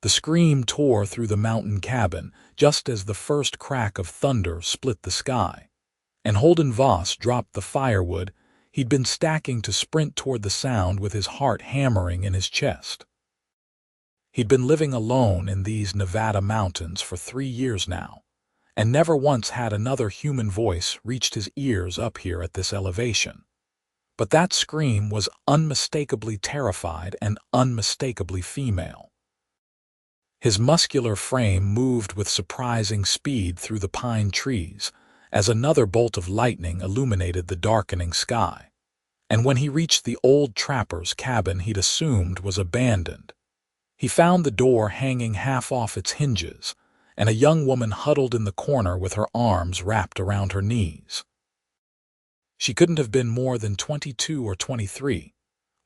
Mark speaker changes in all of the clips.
Speaker 1: The scream tore through the mountain cabin just as the first crack of thunder split the sky. And Holden Voss dropped the firewood he'd been stacking to sprint toward the sound with his heart hammering in his chest. He'd been living alone in these Nevada mountains for 3 years now, and never once had another human voice reached his ears up here at this elevation. But that scream was unmistakably terrified and unmistakably female. His muscular frame moved with surprising speed through the pine trees as another bolt of lightning illuminated the darkening sky. And when he reached the old trapper's cabin he'd assumed was abandoned, he found the door hanging half off its hinges and a young woman huddled in the corner with her arms wrapped around her knees. She couldn't have been more than 22 or 23,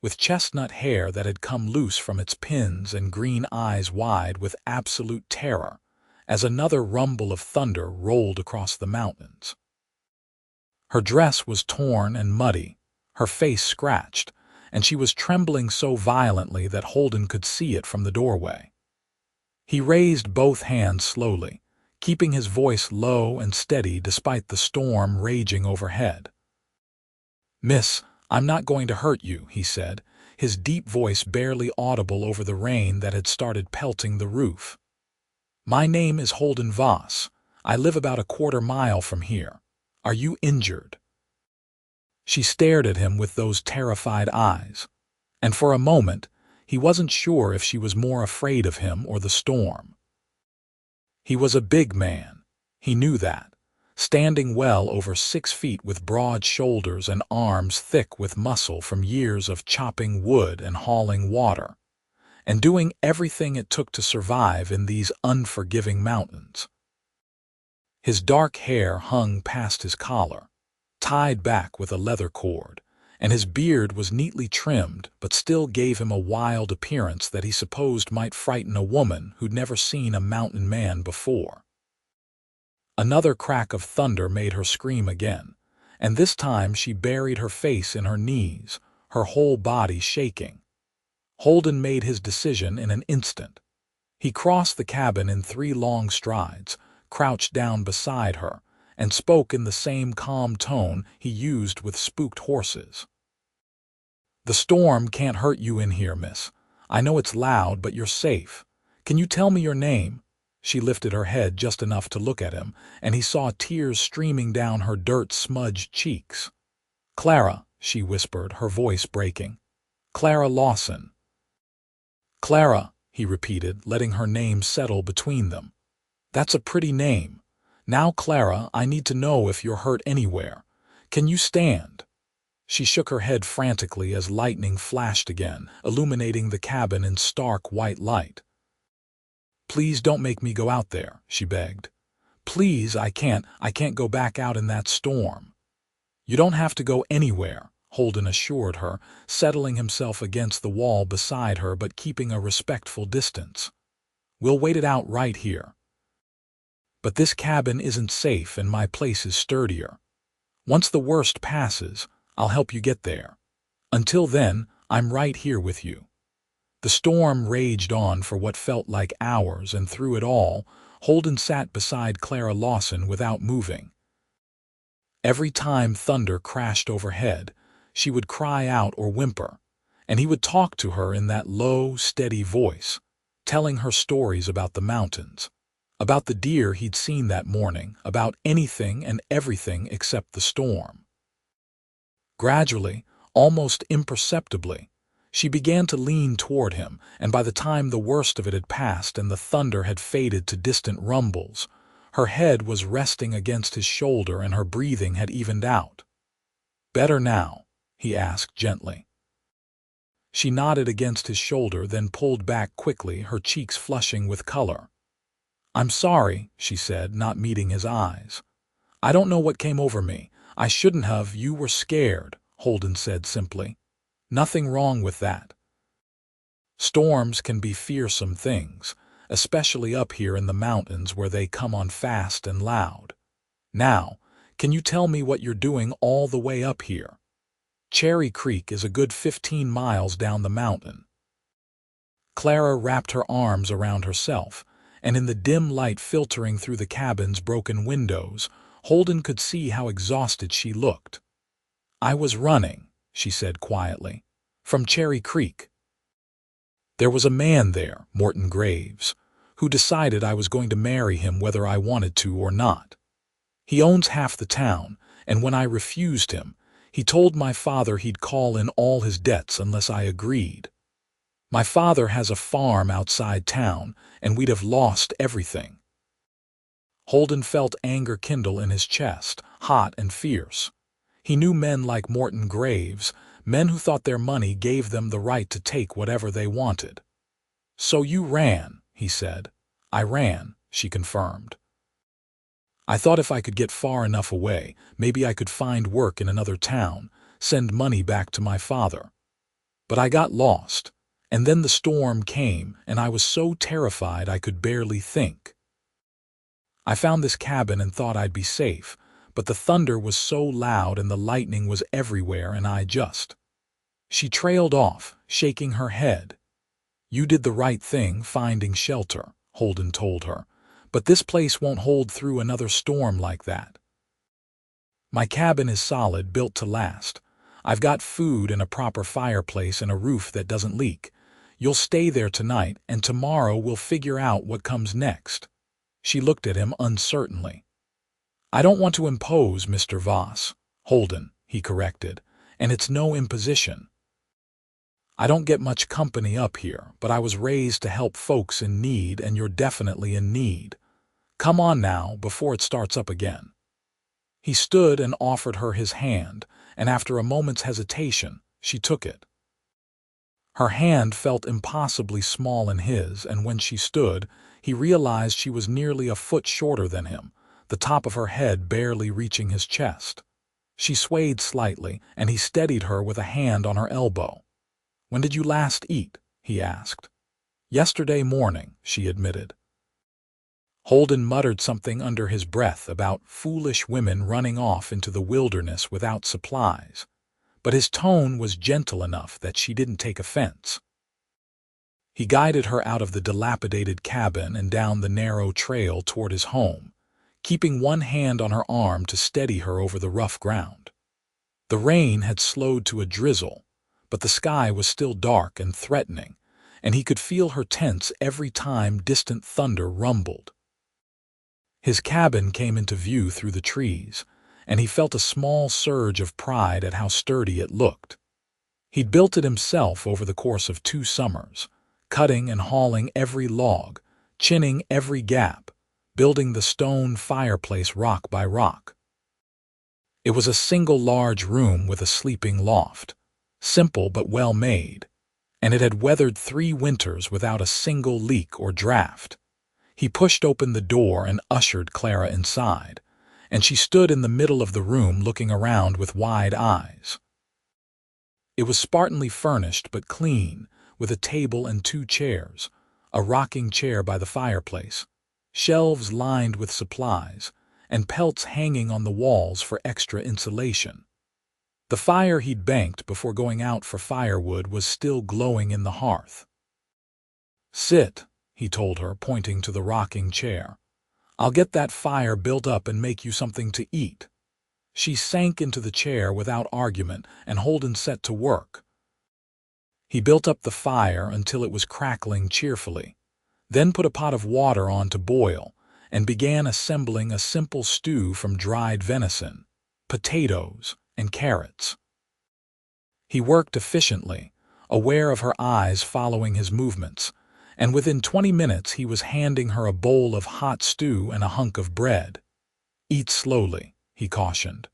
Speaker 1: with chestnut hair that had come loose from its pins and green eyes wide with absolute terror as another rumble of thunder rolled across the mountains. Her dress was torn and muddy, her face scratched, and she was trembling so violently that Holden could see it from the doorway. He raised both hands slowly, keeping his voice low and steady despite the storm raging overhead. "Miss, I'm not going to hurt you," he said, his deep voice barely audible over the rain that had started pelting the roof. "My name is Holden Voss. I live about a quarter mile from here. Are you injured?" She stared at him with those terrified eyes, and for a moment he wasn't sure if she was more afraid of him or the storm. He was a big man, he knew that, standing well over 6 feet with broad shoulders and arms thick with muscle from years of chopping wood and hauling water, and doing everything it took to survive in these unforgiving mountains. His dark hair hung past his collar, tied back with a leather cord, and his beard was neatly trimmed but still gave him a wild appearance that he supposed might frighten a woman who'd never seen a mountain man before. Another crack of thunder made her scream again, and this time she buried her face in her knees, her whole body shaking. Holden made his decision in an instant. He crossed the cabin in 3 long strides, crouched down beside her, and spoke in the same calm tone he used with spooked horses. "The storm can't hurt you in here, miss. I know it's loud, but you're safe. Can you tell me your name?" She lifted her head just enough to look at him, and he saw tears streaming down her dirt-smudged cheeks. "Clara," she whispered, her voice breaking. "Clara Lawson." "Clara," he repeated, letting her name settle between them. "That's a pretty name. Now, Clara, I need to know if you're hurt anywhere. Can you stand?" She shook her head frantically as lightning flashed again, illuminating the cabin in stark white light. "Please don't make me go out there," she begged. "Please, I can't go back out in that storm." "You don't have to go anywhere," Holden assured her, settling himself against the wall beside her but keeping a respectful distance. "We'll wait it out right here. But this cabin isn't safe and my place is sturdier. Once the worst passes, I'll help you get there. Until then, I'm right here with you." The storm raged on for what felt like hours, and through it all, Holden sat beside Clara Lawson without moving. Every time thunder crashed overhead, she would cry out or whimper, and he would talk to her in that low, steady voice, telling her stories about the mountains, about the deer he'd seen that morning, about anything and everything except the storm. Gradually, almost imperceptibly, she began to lean toward him, and by the time the worst of it had passed and the thunder had faded to distant rumbles, her head was resting against his shoulder and her breathing had evened out. "Better now?" he asked gently. She nodded against his shoulder, then pulled back quickly, her cheeks flushing with color. "I'm sorry," she said, not meeting his eyes. "I don't know what came over me. I shouldn't have. You were scared," Holden said simply. "Nothing wrong with that. Storms can be fearsome things, especially up here in the mountains where they come on fast and loud. Now, can you tell me what you're doing all the way up here? Cherry Creek is a good 15 miles down the mountain." Clara wrapped her arms around herself, and in the dim light filtering through the cabin's broken windows, Holden could see how exhausted she looked. "I was running," she said quietly, "from Cherry Creek. There was a man there, Morton Graves, who decided I was going to marry him whether I wanted to or not. He owns half the town, and when I refused him, he told my father he'd call in all his debts unless I agreed. My father has a farm outside town, and we'd have lost everything." Holden felt anger kindle in his chest, hot and fierce. He knew men like Morton Graves, men who thought their money gave them the right to take whatever they wanted. "So you ran," he said. "I ran," she confirmed. "I thought if I could get far enough away, maybe I could find work in another town, send money back to my father. But I got lost, and then the storm came, and I was so terrified I could barely think. I found this cabin and thought I'd be safe, but the thunder was so loud and the lightning was everywhere, and I just—" She trailed off, shaking her head. "You did the right thing finding shelter," Holden told her, "but this place won't hold through another storm like that. My cabin is solid, built to last. I've got food and a proper fireplace and a roof that doesn't leak. You'll stay there tonight, and tomorrow we'll figure out what comes next." She looked at him uncertainly. "I don't want to impose, Mr. Voss, Holden," he corrected, "and it's no imposition. I don't get much company up here, but I was raised to help folks in need, and you're definitely in need. Come on now, before it starts up again." He stood and offered her his hand, and after a moment's hesitation, she took it. Her hand felt impossibly small in his, and when she stood, he realized she was nearly a foot shorter than him, the top of her head barely reaching his chest. She swayed slightly, and he steadied her with a hand on her elbow. "When did you last eat?" he asked. "Yesterday morning," she admitted. Holden muttered something under his breath about foolish women running off into the wilderness without supplies, but his tone was gentle enough that she didn't take offense. He guided her out of the dilapidated cabin and down the narrow trail toward his home, keeping one hand on her arm to steady her over the rough ground. The rain had slowed to a drizzle, but the sky was still dark and threatening, and he could feel her tense every time distant thunder rumbled. His cabin came into view through the trees, and he felt a small surge of pride at how sturdy it looked. He'd built it himself over the course of 2 summers, cutting and hauling every log, chinning every gap, building the stone fireplace rock by rock. It was a single large room with a sleeping loft, simple but well made, and it had weathered 3 winters without a single leak or draft. He pushed open the door and ushered Clara inside, and she stood in the middle of the room looking around with wide eyes. It was spartanly furnished but clean, with a table and 2 chairs, a rocking chair by the fireplace, shelves lined with supplies, and pelts hanging on the walls for extra insulation. The fire he'd banked before going out for firewood was still glowing in the hearth. "Sit," he told her, pointing to the rocking chair. "I'll get that fire built up and make you something to eat." She sank into the chair without argument, and Holden set to work. He built up the fire until it was crackling cheerfully, then put a pot of water on to boil, and began assembling a simple stew from dried venison, potatoes, and carrots. He worked efficiently, aware of her eyes following his movements, and within 20 minutes he was handing her a bowl of hot stew and a hunk of bread. "Eat slowly," he cautioned.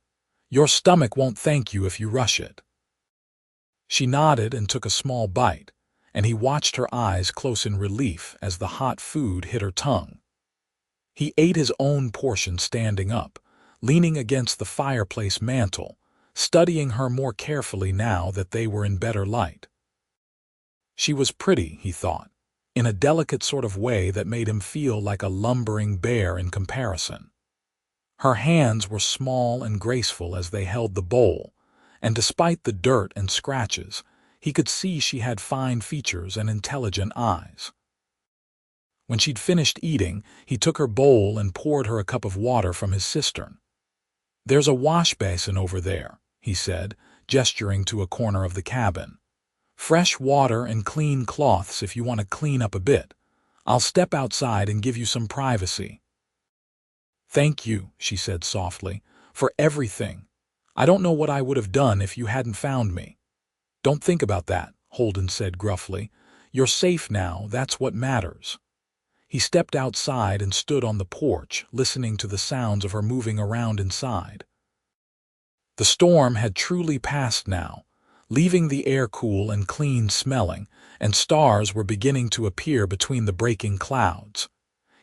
Speaker 1: "Your stomach won't thank you if you rush it." She nodded and took a small bite, and he watched her eyes close in relief as the hot food hit her tongue. He ate his own portion standing up, leaning against the fireplace mantel, studying her more carefully now that they were in better light. She was pretty, he thought, in a delicate sort of way that made him feel like a lumbering bear in comparison. Her hands were small and graceful as they held the bowl, and despite the dirt and scratches, He could see she had fine features and intelligent eyes. When she'd finished eating, he took her bowl and poured her a cup of water from his cistern. "There's a wash basin over there," he said, gesturing to a corner of the cabin. "Fresh water and clean cloths if you want to clean up a bit. I'll step outside and give you some privacy." "Thank you," she said softly, "for everything. I don't know what I would have done if you hadn't found me." "Don't think about that," Holden said gruffly. "You're safe now, that's what matters." He stepped outside and stood on the porch, listening to the sounds of her moving around inside. The storm had truly passed now, leaving the air cool and clean smelling, and stars were beginning to appear between the breaking clouds.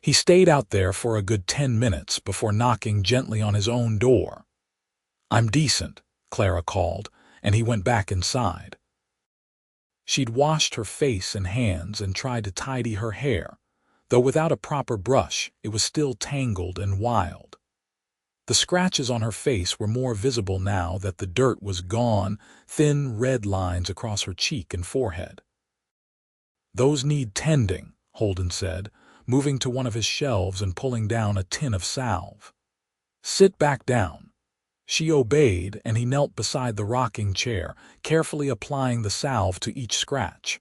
Speaker 1: He stayed out there for a good 10 minutes before knocking gently on his own door. "I'm decent," Clara called, and he went back inside. She'd washed her face and hands and tried to tidy her hair, though without a proper brush it was still tangled and wild. The scratches on her face were more visible now that the dirt was gone, thin red lines across her cheek and forehead. "Those need tending," Holden said, moving to one of his shelves and pulling down a tin of salve. "Sit back down." She obeyed, and he knelt beside the rocking chair, carefully applying the salve to each scratch.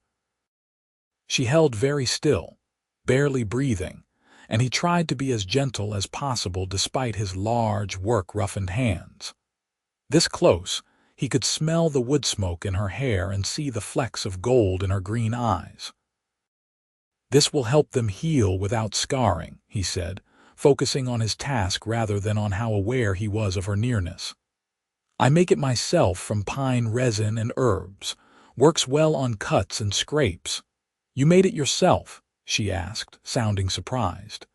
Speaker 1: She held very still, barely breathing, and he tried to be as gentle as possible despite his large, work-roughened hands. This close, he could smell the wood smoke in her hair and see the flecks of gold in her green eyes. "This will help them heal without scarring," he said, focusing on his task rather than on how aware he was of her nearness. "I make it myself from pine resin and herbs. Works well on cuts and scrapes." "You made it yourself?" she asked, sounding surprised.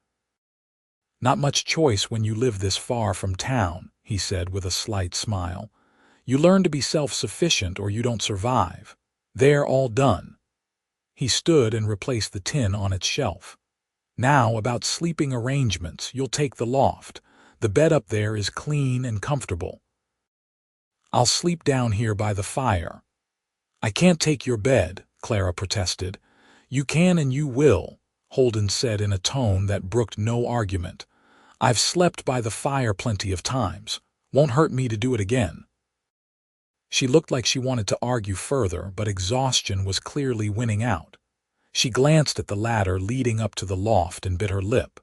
Speaker 1: "Not much choice when you live this far from town," he said with a slight smile. "You learn to be self-sufficient or you don't survive. They're all done." He stood and replaced the tin on its shelf. "Now about sleeping arrangements, you'll take the loft. The bed up there is clean and comfortable." "I'll sleep down here by the fire." "I can't take your bed," Clara protested. "You can and you will," Holden said in a tone that brooked no argument. "I've slept by the fire plenty of times. Won't hurt me to do it again." She looked like she wanted to argue further, but exhaustion was clearly winning out. She glanced at the ladder leading up to the loft and bit her lip.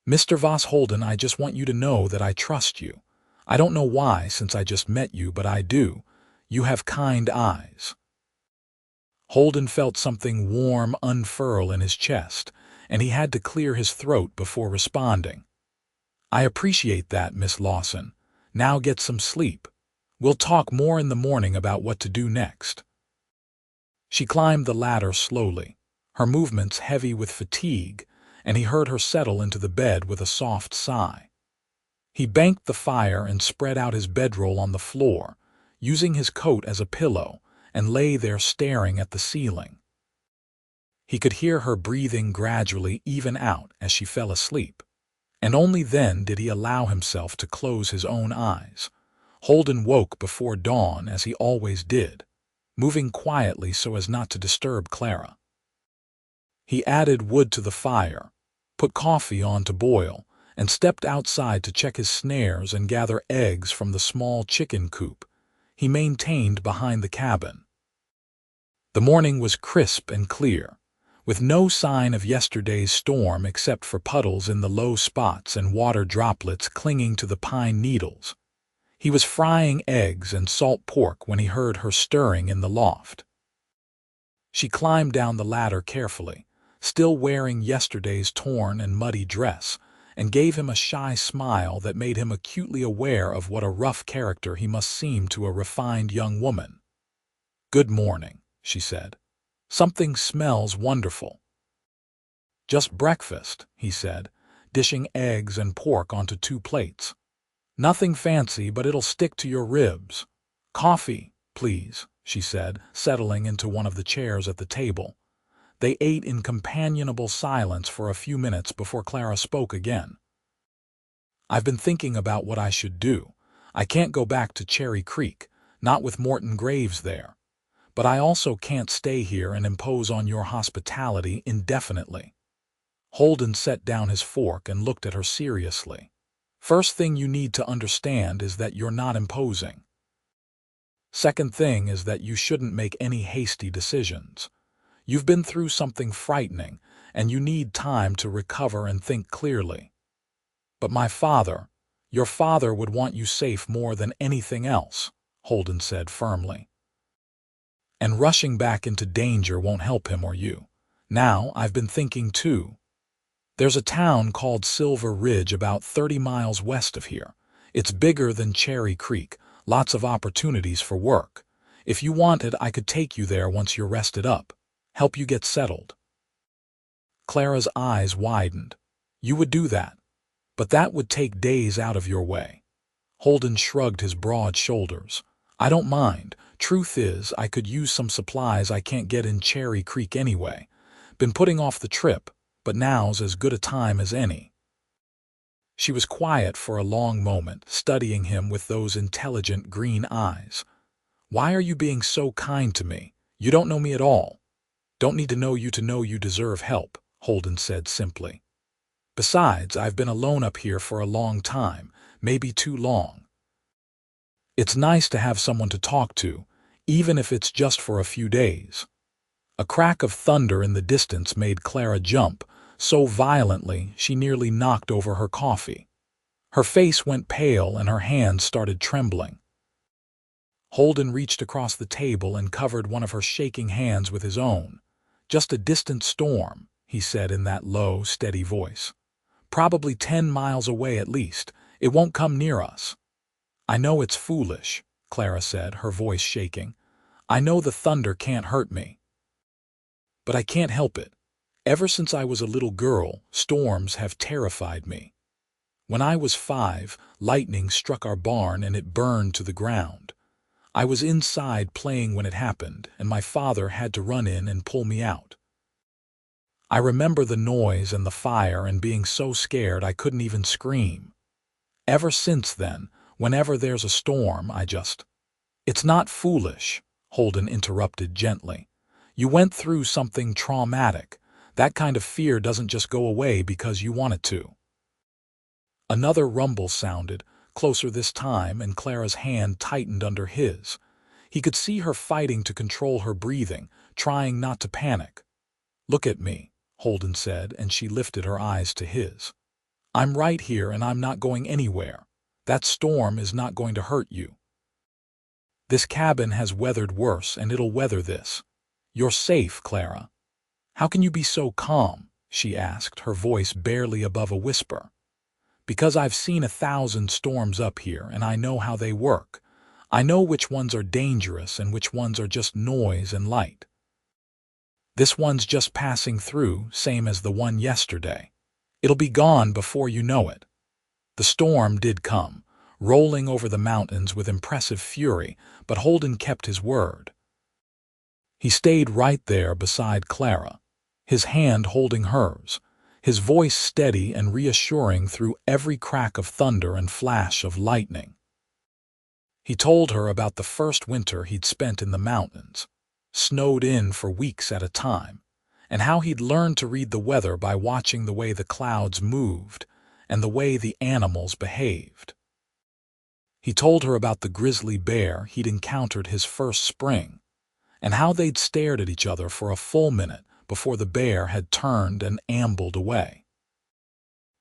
Speaker 1: "Mr. Voss Holden, I just want you to know that I trust you. I don't know why since I just met you, but I do. You have kind eyes." Holden felt something warm unfurl in his chest, and he had to clear his throat before responding. "I appreciate that, Miss Lawson. Now get some sleep. We'll talk more in the morning about what to do next." She climbed the ladder slowly, her movements heavy with fatigue, and he heard her settle into the bed with a soft sigh. He banked the fire and spread out his bedroll on the floor, using his coat as a pillow, and lay there staring at the ceiling. He could hear her breathing gradually even out as she fell asleep, and only then did he allow himself to close his own eyes. Holden woke before dawn as he always did, moving quietly so as not to disturb Clara. He added wood to the fire, put coffee on to boil, and stepped outside to check his snares and gather eggs from the small chicken coop he maintained behind the cabin. The morning was crisp and clear, with no sign of yesterday's storm except for puddles in the low spots and water droplets clinging to the pine needles. He was frying eggs and salt pork when he heard her stirring in the loft. She climbed down the ladder carefully, still wearing yesterday's torn and muddy dress, and gave him a shy smile that made him acutely aware of what a rough character he must seem to a refined young woman. "Good morning," she said. "Something smells wonderful." "Just breakfast," he said, dishing eggs and pork onto 2 plates. "Nothing fancy, but it'll stick to your ribs." "Coffee, please," she said, settling into one of the chairs at the table. They ate in companionable silence for a few minutes before Clara spoke again. "I've been thinking about what I should do. I can't go back to Cherry Creek, not with Morton Graves there. but I also can't stay here and impose on your hospitality indefinitely." Holden set down his fork and looked at her seriously. "First thing you need to understand is that you're not imposing. Second thing is that you shouldn't make any hasty decisions. You've been through something frightening, and you need time to recover and think clearly. But your father would want you safe more than anything else," Holden said firmly. "And rushing back into danger won't help him or you. Now, I've been thinking too. There's a town called Silver Ridge about 30 miles west of here. It's bigger than Cherry Creek, lots of opportunities for work. If you wanted, I could take you there once you're rested up, help you get settled." Clara's eyes widened. "You would do that? But that would take days out of your way." Holden shrugged his broad shoulders. "I don't mind. Truth is, I could use some supplies I can't get in Cherry Creek anyway. Been putting off the trip, but now's as good a time as any." She was quiet for a long moment, studying him with those intelligent green eyes. "Why are you being so kind to me? You don't know me at all." "Don't need to know you deserve help," Holden said simply. "Besides, I've been alone up here for a long time, maybe too long. It's nice to have someone to talk to, even if it's just for a few days." A crack of thunder in the distance made Clara jump, so violently she nearly knocked over her coffee. Her face went pale and her hands started trembling. Holden reached across the table and covered one of her shaking hands with his own. "Just a distant storm," he said in that low, steady voice. "Probably 10 miles away at least. It won't come near us." "I know it's foolish," Clara said, her voice shaking. "I know the thunder can't hurt me. But I can't help it. Ever since I was a little girl, storms have terrified me. When I was 5, lightning struck our barn and it burned to the ground. I was inside playing when it happened, and my father had to run in and pull me out. I remember the noise and the fire and being so scared I couldn't even scream. Ever since then, whenever there's a storm, It's not foolish," Holden interrupted gently. "You went through something traumatic. That kind of fear doesn't just go away because you want it to." Another rumble sounded, closer this time, and Clara's hand tightened under his. He could see her fighting to control her breathing, trying not to panic. "Look at me," Holden said, and she lifted her eyes to his. "I'm right here and I'm not going anywhere. That storm is not going to hurt you. This cabin has weathered worse and it'll weather this. You're safe, Clara." "How can you be so calm?" she asked, her voice barely above a whisper. "Because I've seen 1,000 storms up here and I know how they work. I know which ones are dangerous and which ones are just noise and light. This one's just passing through, same as the one yesterday. It'll be gone before you know it." The storm did come, rolling over the mountains with impressive fury, but Holden kept his word. He stayed right there beside Clara, his hand holding hers, his voice steady and reassuring through every crack of thunder and flash of lightning. He told her about the first winter he'd spent in the mountains, snowed in for weeks at a time, and how he'd learned to read the weather by watching the way the clouds moved and the way the animals behaved. He told her about the grizzly bear he'd encountered his first spring, and how they'd stared at each other for a full minute before the bear had turned and ambled away.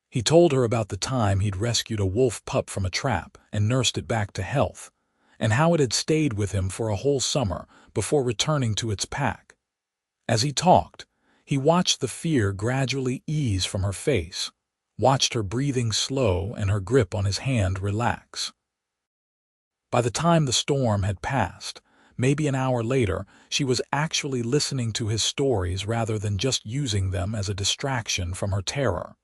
Speaker 1: He told her about the time he'd rescued a wolf pup from a trap and nursed it back to health, and how it had stayed with him for a whole summer before returning to its pack. As he talked, he watched the fear gradually ease from her face, watched her breathing slow and her grip on his hand relax. By the time the storm had passed, maybe an hour later, she was actually listening to his stories rather than just using them as a distraction from her terror.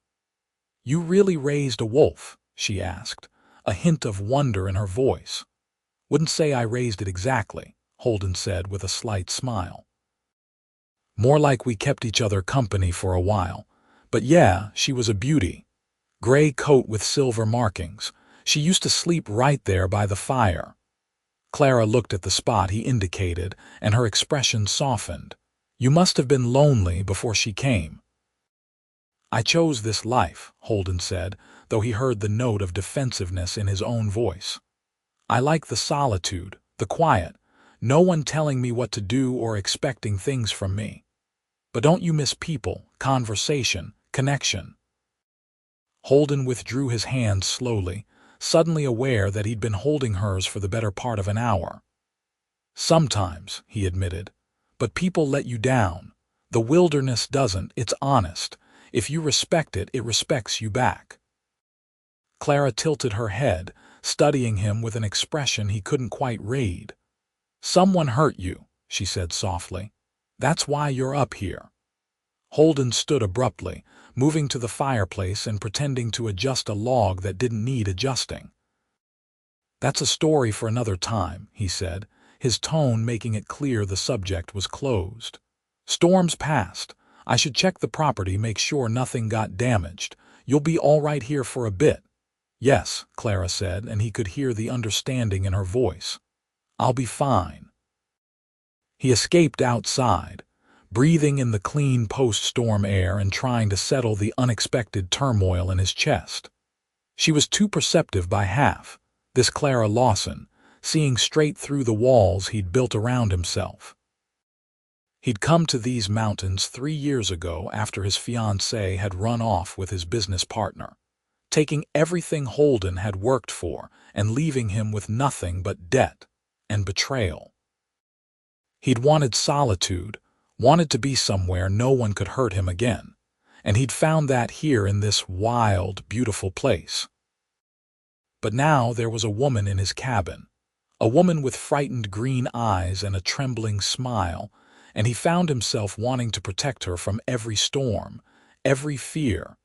Speaker 1: "You really raised a wolf?" she asked, a hint of wonder in her voice. "Wouldn't say I raised it exactly," Holden said with a slight smile. "More like we kept each other company for a while. But yeah, she was a beauty. Gray coat with silver markings. She used to sleep right there by the fire." Clara looked at the spot he indicated, and her expression softened. "You must have been lonely before she came." "I chose this life," Holden said, though he heard the note of defensiveness in his own voice. "I like the solitude, the quiet, no one telling me what to do or expecting things from me. But don't you miss people, conversation, connection?" Holden withdrew his hand slowly, suddenly aware that he'd been holding hers for the better part of an hour. "Sometimes," he admitted, "but people let you down. The wilderness doesn't, it's honest. If you respect it, it respects you back." Clara tilted her head, studying him with an expression he couldn't quite read. "Someone hurt you," she said softly. "That's why you're up here." Holden stood abruptly, moving to the fireplace and pretending to adjust a log that didn't need adjusting. "That's a story for another time," he said, his tone making it clear the subject was closed. "Storm's past. I should check the property, make sure nothing got damaged. You'll be all right here for a bit." "Yes," Clara said, and he could hear the understanding in her voice. "I'll be fine." He escaped outside, breathing in the clean post-storm air and trying to settle the unexpected turmoil in his chest. She was too perceptive by half, this Clara Lawson, seeing straight through the walls he'd built around himself. He'd come to these mountains 3 years ago after his fiancée had run off with his business partner, taking everything Holden had worked for and leaving him with nothing but debt and betrayal. He'd wanted solitude, wanted to be somewhere no one could hurt him again, and he'd found that here in this wild, beautiful place. But now there was a woman in his cabin, a woman with frightened green eyes and a trembling smile, and he found himself wanting to protect her from every storm, every fear,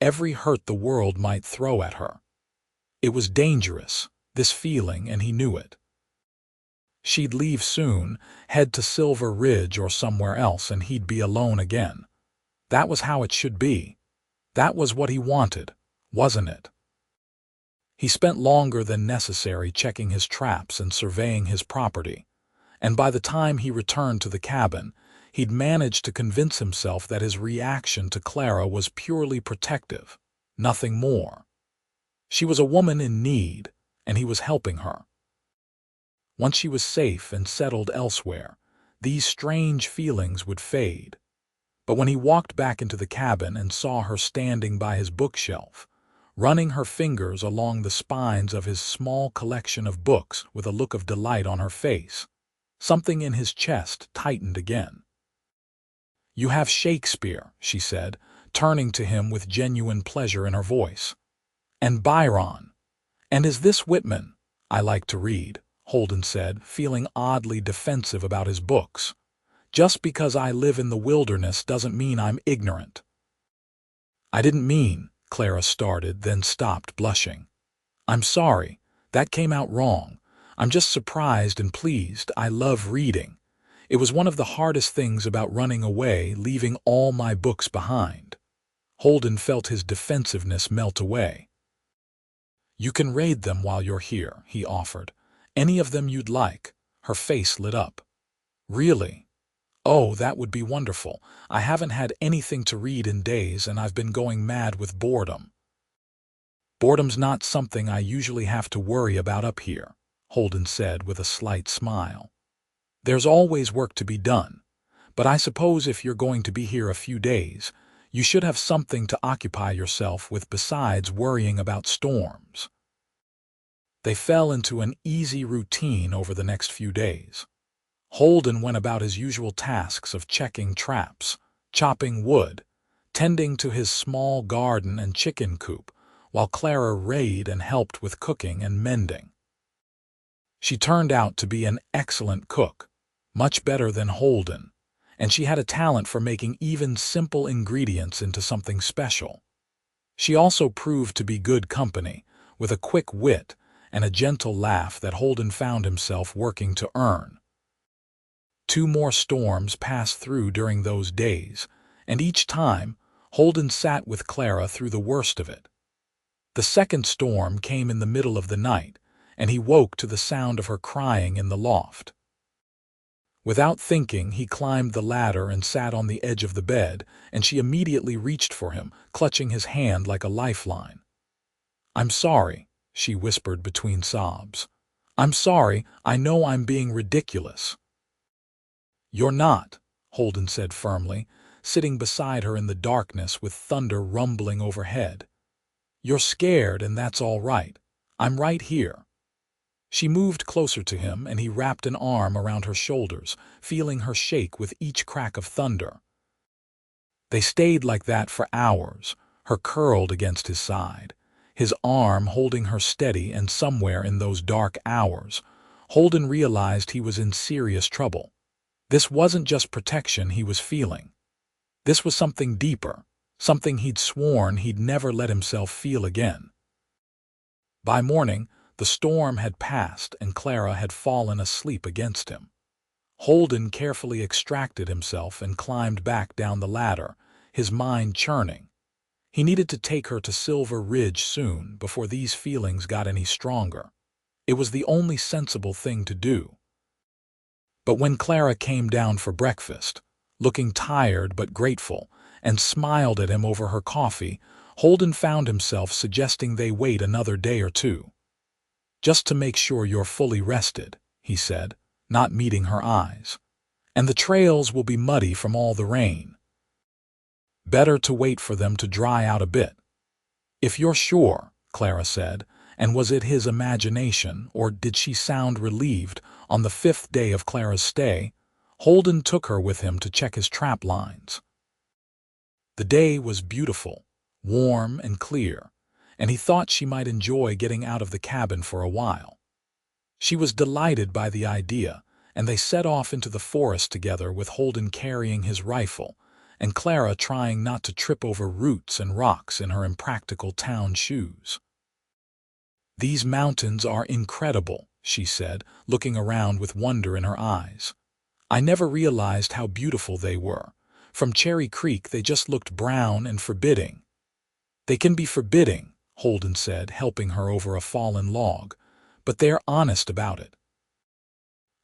Speaker 1: every hurt the world might throw at her. It was dangerous, this feeling, and he knew it. She'd leave soon, head to Silver Ridge or somewhere else, and he'd be alone again. That was how it should be. That was what he wanted, wasn't it? He spent longer than necessary checking his traps and surveying his property, and by the time he returned to the cabin, he'd managed to convince himself that his reaction to Clara was purely protective, nothing more. She was a woman in need, and he was helping her. Once she was safe and settled elsewhere, these strange feelings would fade. But when he walked back into the cabin and saw her standing by his bookshelf, running her fingers along the spines of his small collection of books with a look of delight on her face, something in his chest tightened again. "You have Shakespeare," she said, turning to him with genuine pleasure in her voice. "And Byron. And is this Whitman? I like to read," Holden said, feeling oddly defensive about his books. "Just because I live in the wilderness doesn't mean I'm ignorant." "I didn't mean," Clara started, then stopped, blushing. "I'm sorry. That came out wrong. I'm just surprised and pleased. I love reading. It was one of the hardest things about running away, leaving all my books behind." Holden felt his defensiveness melt away. "You can read them while you're here," he offered. "Any of them you'd like." Her face lit up. "Really? Oh, that would be wonderful. I haven't had anything to read in days, and I've been going mad with boredom." "Boredom's not something I usually have to worry about up here," Holden said with a slight smile. "There's always work to be done, but I suppose if you're going to be here a few days, you should have something to occupy yourself with besides worrying about storms." They fell into an easy routine over the next few days. Holden went about his usual tasks of checking traps, chopping wood, tending to his small garden and chicken coop, while Clara read and helped with cooking and mending. She turned out to be an excellent cook, much better than Holden, and she had a talent for making even simple ingredients into something special. She also proved to be good company, with a quick wit and a gentle laugh that Holden found himself working to earn. 2 more storms passed through during those days, and each time, Holden sat with Clara through the worst of it. The second storm came in the middle of the night, and he woke to the sound of her crying in the loft. Without thinking, he climbed the ladder and sat on the edge of the bed, and she immediately reached for him, clutching his hand like a lifeline. "I'm sorry," she whispered between sobs. "I'm sorry, I know I'm being ridiculous." "You're not," Holden said firmly, sitting beside her in the darkness with thunder rumbling overhead. "You're scared, and that's all right. I'm right here." She moved closer to him, and he wrapped an arm around her shoulders, feeling her shake with each crack of thunder. They stayed like that for hours, her curled against his side, his arm holding her steady, and somewhere in those dark hours, Holden realized he was in serious trouble. This wasn't just protection he was feeling. This was something deeper, something he'd sworn he'd never let himself feel again. By morning, the storm had passed and Clara had fallen asleep against him. Holden carefully extracted himself and climbed back down the ladder, his mind churning. He needed to take her to Silver Ridge soon before these feelings got any stronger. It was the only sensible thing to do. But when Clara came down for breakfast, looking tired but grateful, and smiled at him over her coffee, Holden found himself suggesting they wait another day or two. "Just to make sure you're fully rested," he said, not meeting her eyes. "And the trails will be muddy from all the rain. Better to wait for them to dry out a bit." "If you're sure," Clara said, and was it his imagination, or did she sound relieved? On the 5th day of Clara's stay, Holden took her with him to check his trap lines. The day was beautiful, warm and clear, and he thought she might enjoy getting out of the cabin for a while. She was delighted by the idea, and they set off into the forest together, with Holden carrying his rifle, and Clara trying not to trip over roots and rocks in her impractical town shoes. "These mountains are incredible," she said, looking around with wonder in her eyes. "I never realized how beautiful they were. From Cherry Creek they just looked brown and forbidding." "They can be forbidding," Holden said, helping her over a fallen log, "but they're honest about it.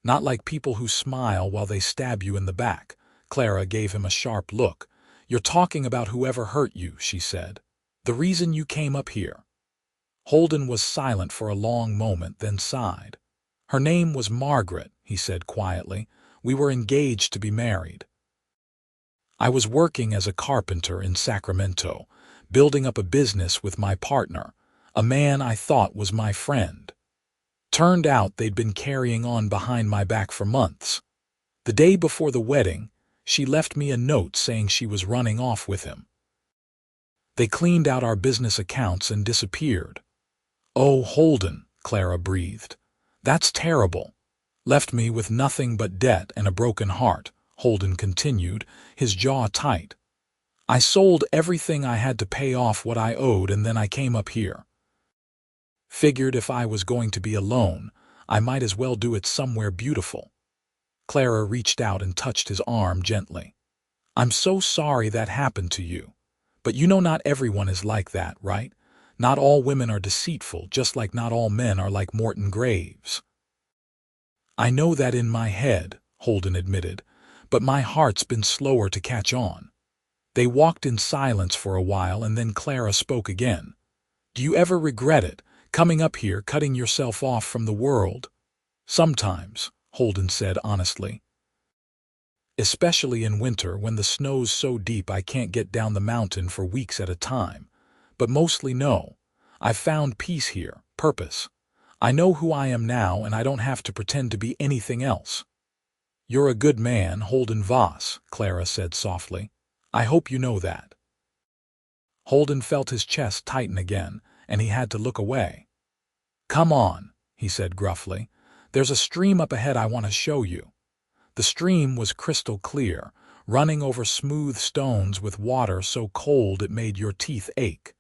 Speaker 1: Not like people who smile while they stab you in the back." Clara gave him a sharp look. "You're talking about whoever hurt you," she said. "The reason you came up here." Holden was silent for a long moment, then sighed. "Her name was Margaret," he said quietly. "We were engaged to be married. I was working as a carpenter in Sacramento, building up a business with my partner, a man I thought was my friend. Turned out they'd been carrying on behind my back for months. The day before the wedding, she left me a note saying she was running off with him. They cleaned out our business accounts and disappeared." "Oh, Holden," Clara breathed. "That's terrible." "Left me with nothing but debt and a broken heart," Holden continued, his jaw tight. "I sold everything I had to pay off what I owed, and then I came up here. Figured if I was going to be alone, I might as well do it somewhere beautiful." Clara reached out and touched his arm gently. "I'm so sorry that happened to you. But you know not everyone is like that, right? Not all women are deceitful, just like not all men are like Morton Graves." "I know that in my head," Holden admitted, "but my heart's been slower to catch on." They walked in silence for a while, and then Clara spoke again. "Do you ever regret it, coming up here, cutting yourself off from the world?" "Sometimes," Holden said honestly. "Especially in winter when the snow's so deep I can't get down the mountain for weeks at a time. But mostly no. I've found peace here, purpose. I know who I am now, and I don't have to pretend to be anything else." "You're a good man, Holden Voss," Clara said softly. "I hope you know that." Holden felt his chest tighten again, and he had to look away. "Come on," he said gruffly. "There's a stream up ahead I want to show you." The stream was crystal clear, running over smooth stones with water so cold it made your teeth ache.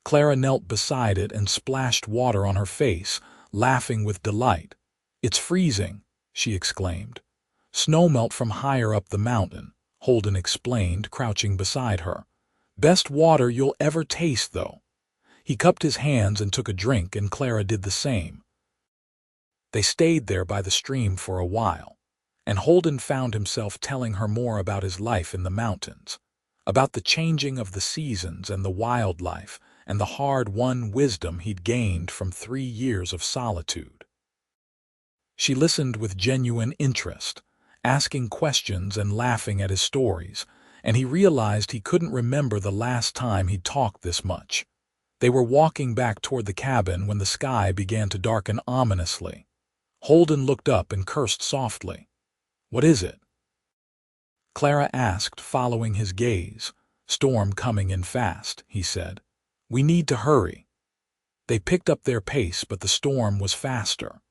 Speaker 1: Clara knelt beside it and splashed water on her face, laughing with delight. "It's freezing," she exclaimed. "Snowmelt from higher up the mountain," Holden explained, crouching beside her. "Best water you'll ever taste, though. He cupped his hands and took a drink, and Clara did the same. They stayed there by the stream for a while, and Holden found himself telling her more about his life in the mountains, about the changing of the seasons and the wildlife, and the hard-won wisdom he'd gained from 3 years of solitude. She listened with genuine interest, asking questions and laughing at his stories, and he realized he couldn't remember the last time he'd talked this much. They were walking back toward the cabin when the sky began to darken ominously. Holden looked up and cursed softly. "What is it?" Clara asked, following his gaze. "Storm coming in fast," he said. "We need to hurry." They picked up their pace, but the storm was faster.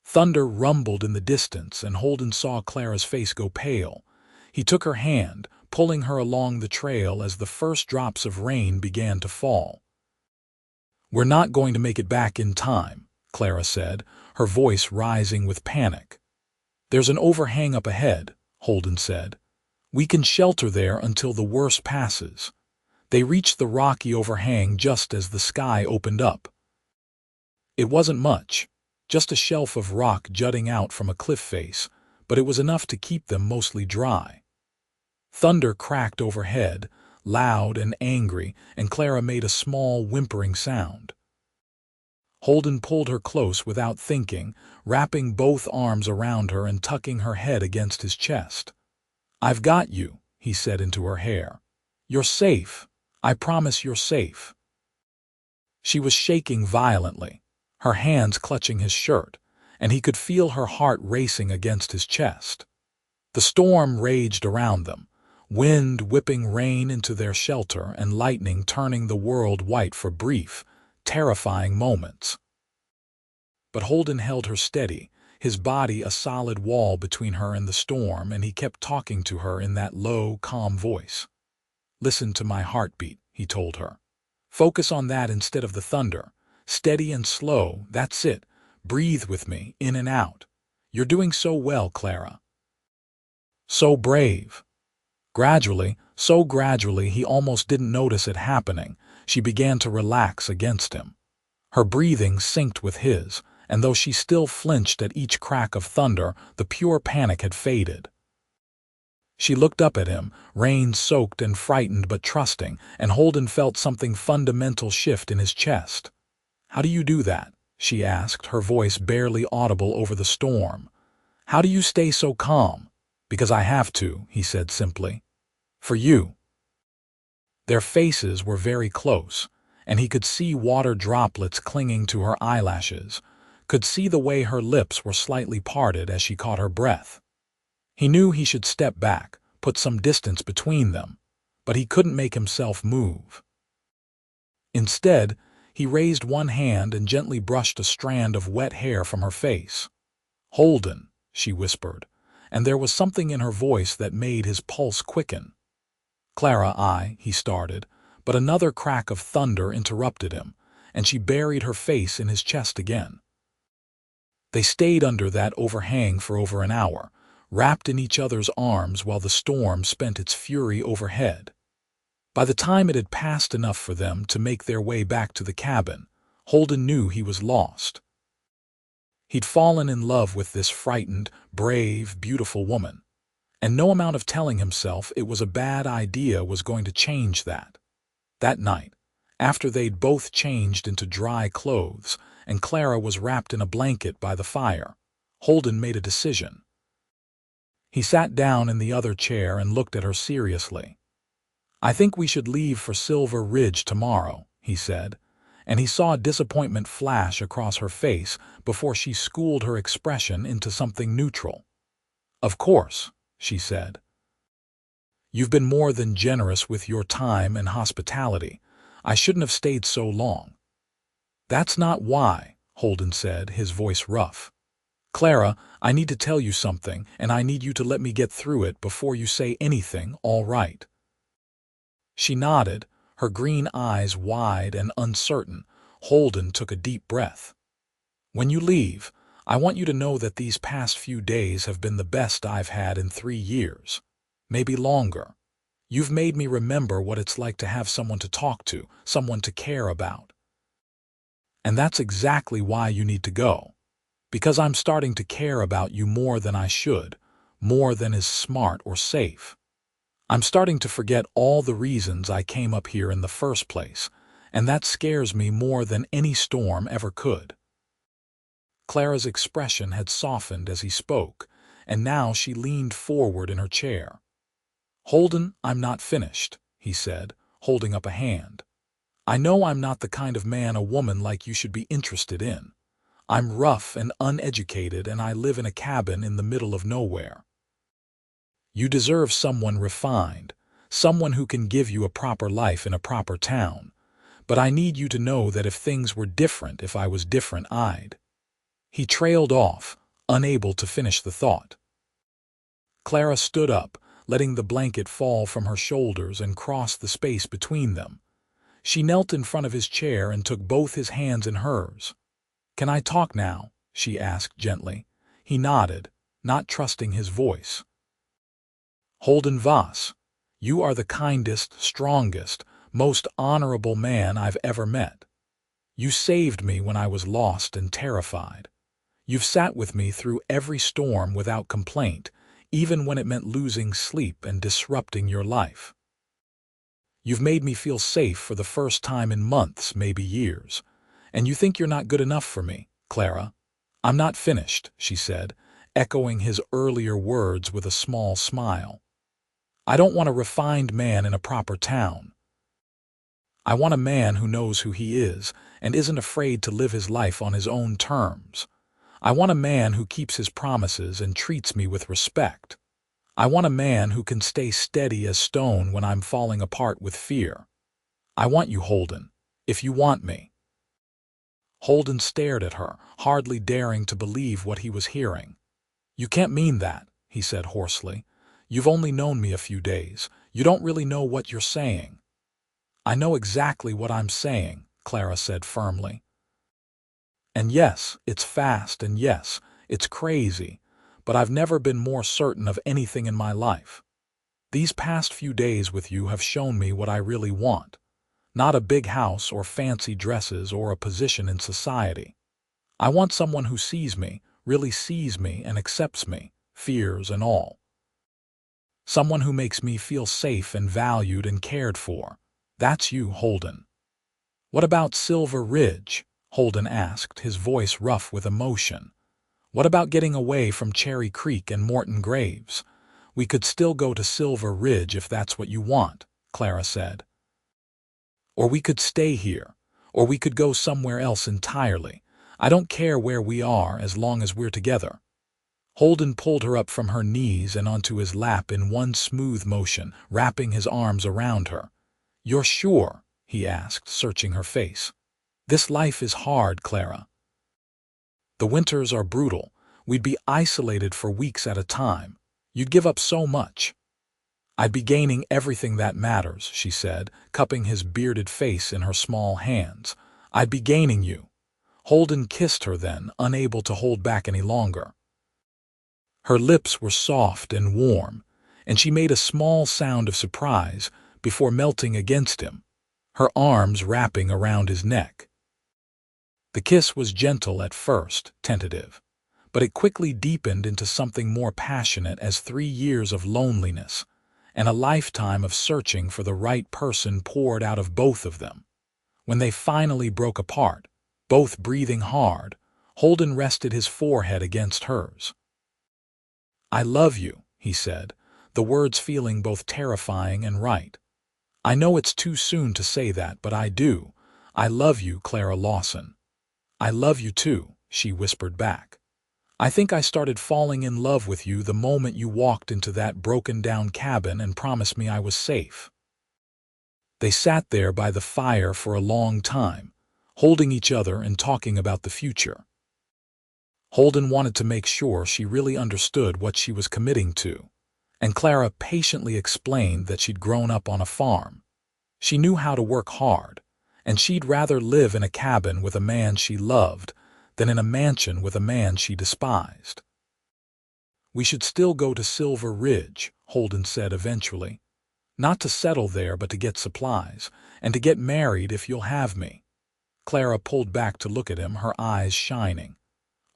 Speaker 1: Thunder rumbled in the distance, and Holden saw Clara's face go pale. He took her hand, pulling her along the trail as the first drops of rain began to fall. "We're not going to make it back in time," Clara said, her voice rising with panic. "There's an overhang up ahead," Holden said. "We can shelter there until the worst passes." They reached the rocky overhang just as the sky opened up. It wasn't much, just a shelf of rock jutting out from a cliff face, but it was enough to keep them mostly dry. Thunder cracked overhead, loud and angry, and Clara made a small, whimpering sound. Holden pulled her close without thinking, wrapping both arms around her and tucking her head against his chest. "I've got you," he said into her hair. "You're safe. I promise you're safe." She was shaking violently, her hands clutching his shirt, and he could feel her heart racing against his chest. The storm raged around them, wind whipping rain into their shelter and lightning turning the world white for brief, terrifying moments. But Holden held her steady, his body a solid wall between her and the storm, and he kept talking to her in that low, calm voice. "Listen to my heartbeat," he told her. "Focus on that instead of the thunder. Steady and slow, that's it. Breathe with me, in and out. You're doing so well, Clara. So brave." So gradually he almost didn't notice it happening, she began to relax against him. Her breathing synced with his, and though she still flinched at each crack of thunder, the pure panic had faded. She looked up at him, rain-soaked and frightened but trusting, and Holden felt something fundamental shift in his chest. "How do you do that?" she asked, her voice barely audible over the storm. "How do you stay so calm?" "Because I have to," he said simply. "For you." Their faces were very close, and he could see water droplets clinging to her eyelashes, could see the way her lips were slightly parted as she caught her breath. He knew he should step back, put some distance between them, but he couldn't make himself move. Instead, he raised one hand and gently brushed a strand of wet hair from her face. "Holden," she whispered, and there was something in her voice that made his pulse quicken. "Clara, he started, but another crack of thunder interrupted him, and she buried her face in his chest again. They stayed under that overhang for over an hour, wrapped in each other's arms while the storm spent its fury overhead. By the time it had passed enough for them to make their way back to the cabin, Holden knew he was lost. He'd fallen in love with this frightened, brave, beautiful woman, and no amount of telling himself it was a bad idea was going to change that. That night, after they'd both changed into dry clothes and Clara was wrapped in a blanket by the fire, Holden made a decision. He sat down in the other chair and looked at her seriously. "I think we should leave for Silver Ridge tomorrow," he said, and he saw disappointment flash across her face before she schooled her expression into something neutral. "Of course," she said. "You've been more than generous with your time and hospitality. I shouldn't have stayed so long." "That's not why," Holden said, his voice rough. "Clara, I need to tell you something, and I need you to let me get through it before you say anything, all right?" She nodded, her green eyes wide and uncertain. Holden took a deep breath. "When you leave, I want you to know that these past few days have been the best I've had in 3 years. Maybe longer. You've made me remember what it's like to have someone to talk to, someone to care about. And that's exactly why you need to go. Because I'm starting to care about you more than I should, more than is smart or safe. I'm starting to forget all the reasons I came up here in the first place, and that scares me more than any storm ever could. Clara's expression had softened as he spoke, and now she leaned forward in her chair. "Holden, I'm not finished," he said, holding up a hand. "I know I'm not the kind of man a woman like you should be interested in. I'm rough and uneducated, and I live in a cabin in the middle of nowhere. You deserve someone refined, someone who can give you a proper life in a proper town. But I need you to know that if things were different, if I was different, I'd—" He trailed off, unable to finish the thought. Clara stood up, letting the blanket fall from her shoulders and cross the space between them. She knelt in front of his chair and took both his hands in hers. "Can I talk now?" she asked gently. He nodded, not trusting his voice. "Holden Voss, you are the kindest, strongest, most honorable man I've ever met. You saved me when I was lost and terrified. You've sat with me through every storm without complaint, even when it meant losing sleep and disrupting your life. You've made me feel safe for the first time in months, maybe years. And you think you're not good enough for me, Clara?" "I'm not finished," she said, echoing his earlier words with a small smile. "I don't want a refined man in a proper town. I want a man who knows who he is and isn't afraid to live his life on his own terms. I want a man who keeps his promises and treats me with respect. I want a man who can stay steady as stone when I'm falling apart with fear. I want you, Holden, if you want me." Holden stared at her, hardly daring to believe what he was hearing. "You can't mean that," he said hoarsely. "You've only known me a few days. You don't really know what you're saying." "I know exactly what I'm saying," Clara said firmly. "And yes, it's fast, and yes, it's crazy, but I've never been more certain of anything in my life. These past few days with you have shown me what I really want. Not a big house or fancy dresses or a position in society. I want someone who sees me, really sees me and accepts me, fears and all. Someone who makes me feel safe and valued and cared for. That's you, Holden." "What about Silver Ridge?" Holden asked, his voice rough with emotion. "What about getting away from Cherry Creek and Morton Graves? We could still go to Silver Ridge if that's what you want," Clara said. "Or we could stay here, or we could go somewhere else entirely. I don't care where we are as long as we're together." Holden pulled her up from her knees and onto his lap in one smooth motion, wrapping his arms around her. "You're sure?" he asked, searching her face. "This life is hard, Clara. The winters are brutal. We'd be isolated for weeks at a time. You'd give up so much." "I'd be gaining everything that matters," she said, cupping his bearded face in her small hands. "I'd be gaining you." Holden kissed her then, unable to hold back any longer. Her lips were soft and warm, and she made a small sound of surprise before melting against him, her arms wrapping around his neck. The kiss was gentle at first, tentative, but it quickly deepened into something more passionate as 3 years of loneliness and a lifetime of searching for the right person poured out of both of them. When they finally broke apart, both breathing hard, Holden rested his forehead against hers. "I love you," he said, the words feeling both terrifying and right. "I know it's too soon to say that, but I do. I love you, Clara Lawson." "I love you too," she whispered back. "I think I started falling in love with you the moment you walked into that broken-down cabin and promised me I was safe." They sat there by the fire for a long time, holding each other and talking about the future. Holden wanted to make sure she really understood what she was committing to, and Clara patiently explained that she'd grown up on a farm. She knew how to work hard, and she'd rather live in a cabin with a man she loved than in a mansion with a man she despised. "We should still go to Silver Ridge," Holden said eventually. "Not to settle there, but to get supplies, and to get married if you'll have me." Clara pulled back to look at him, her eyes shining.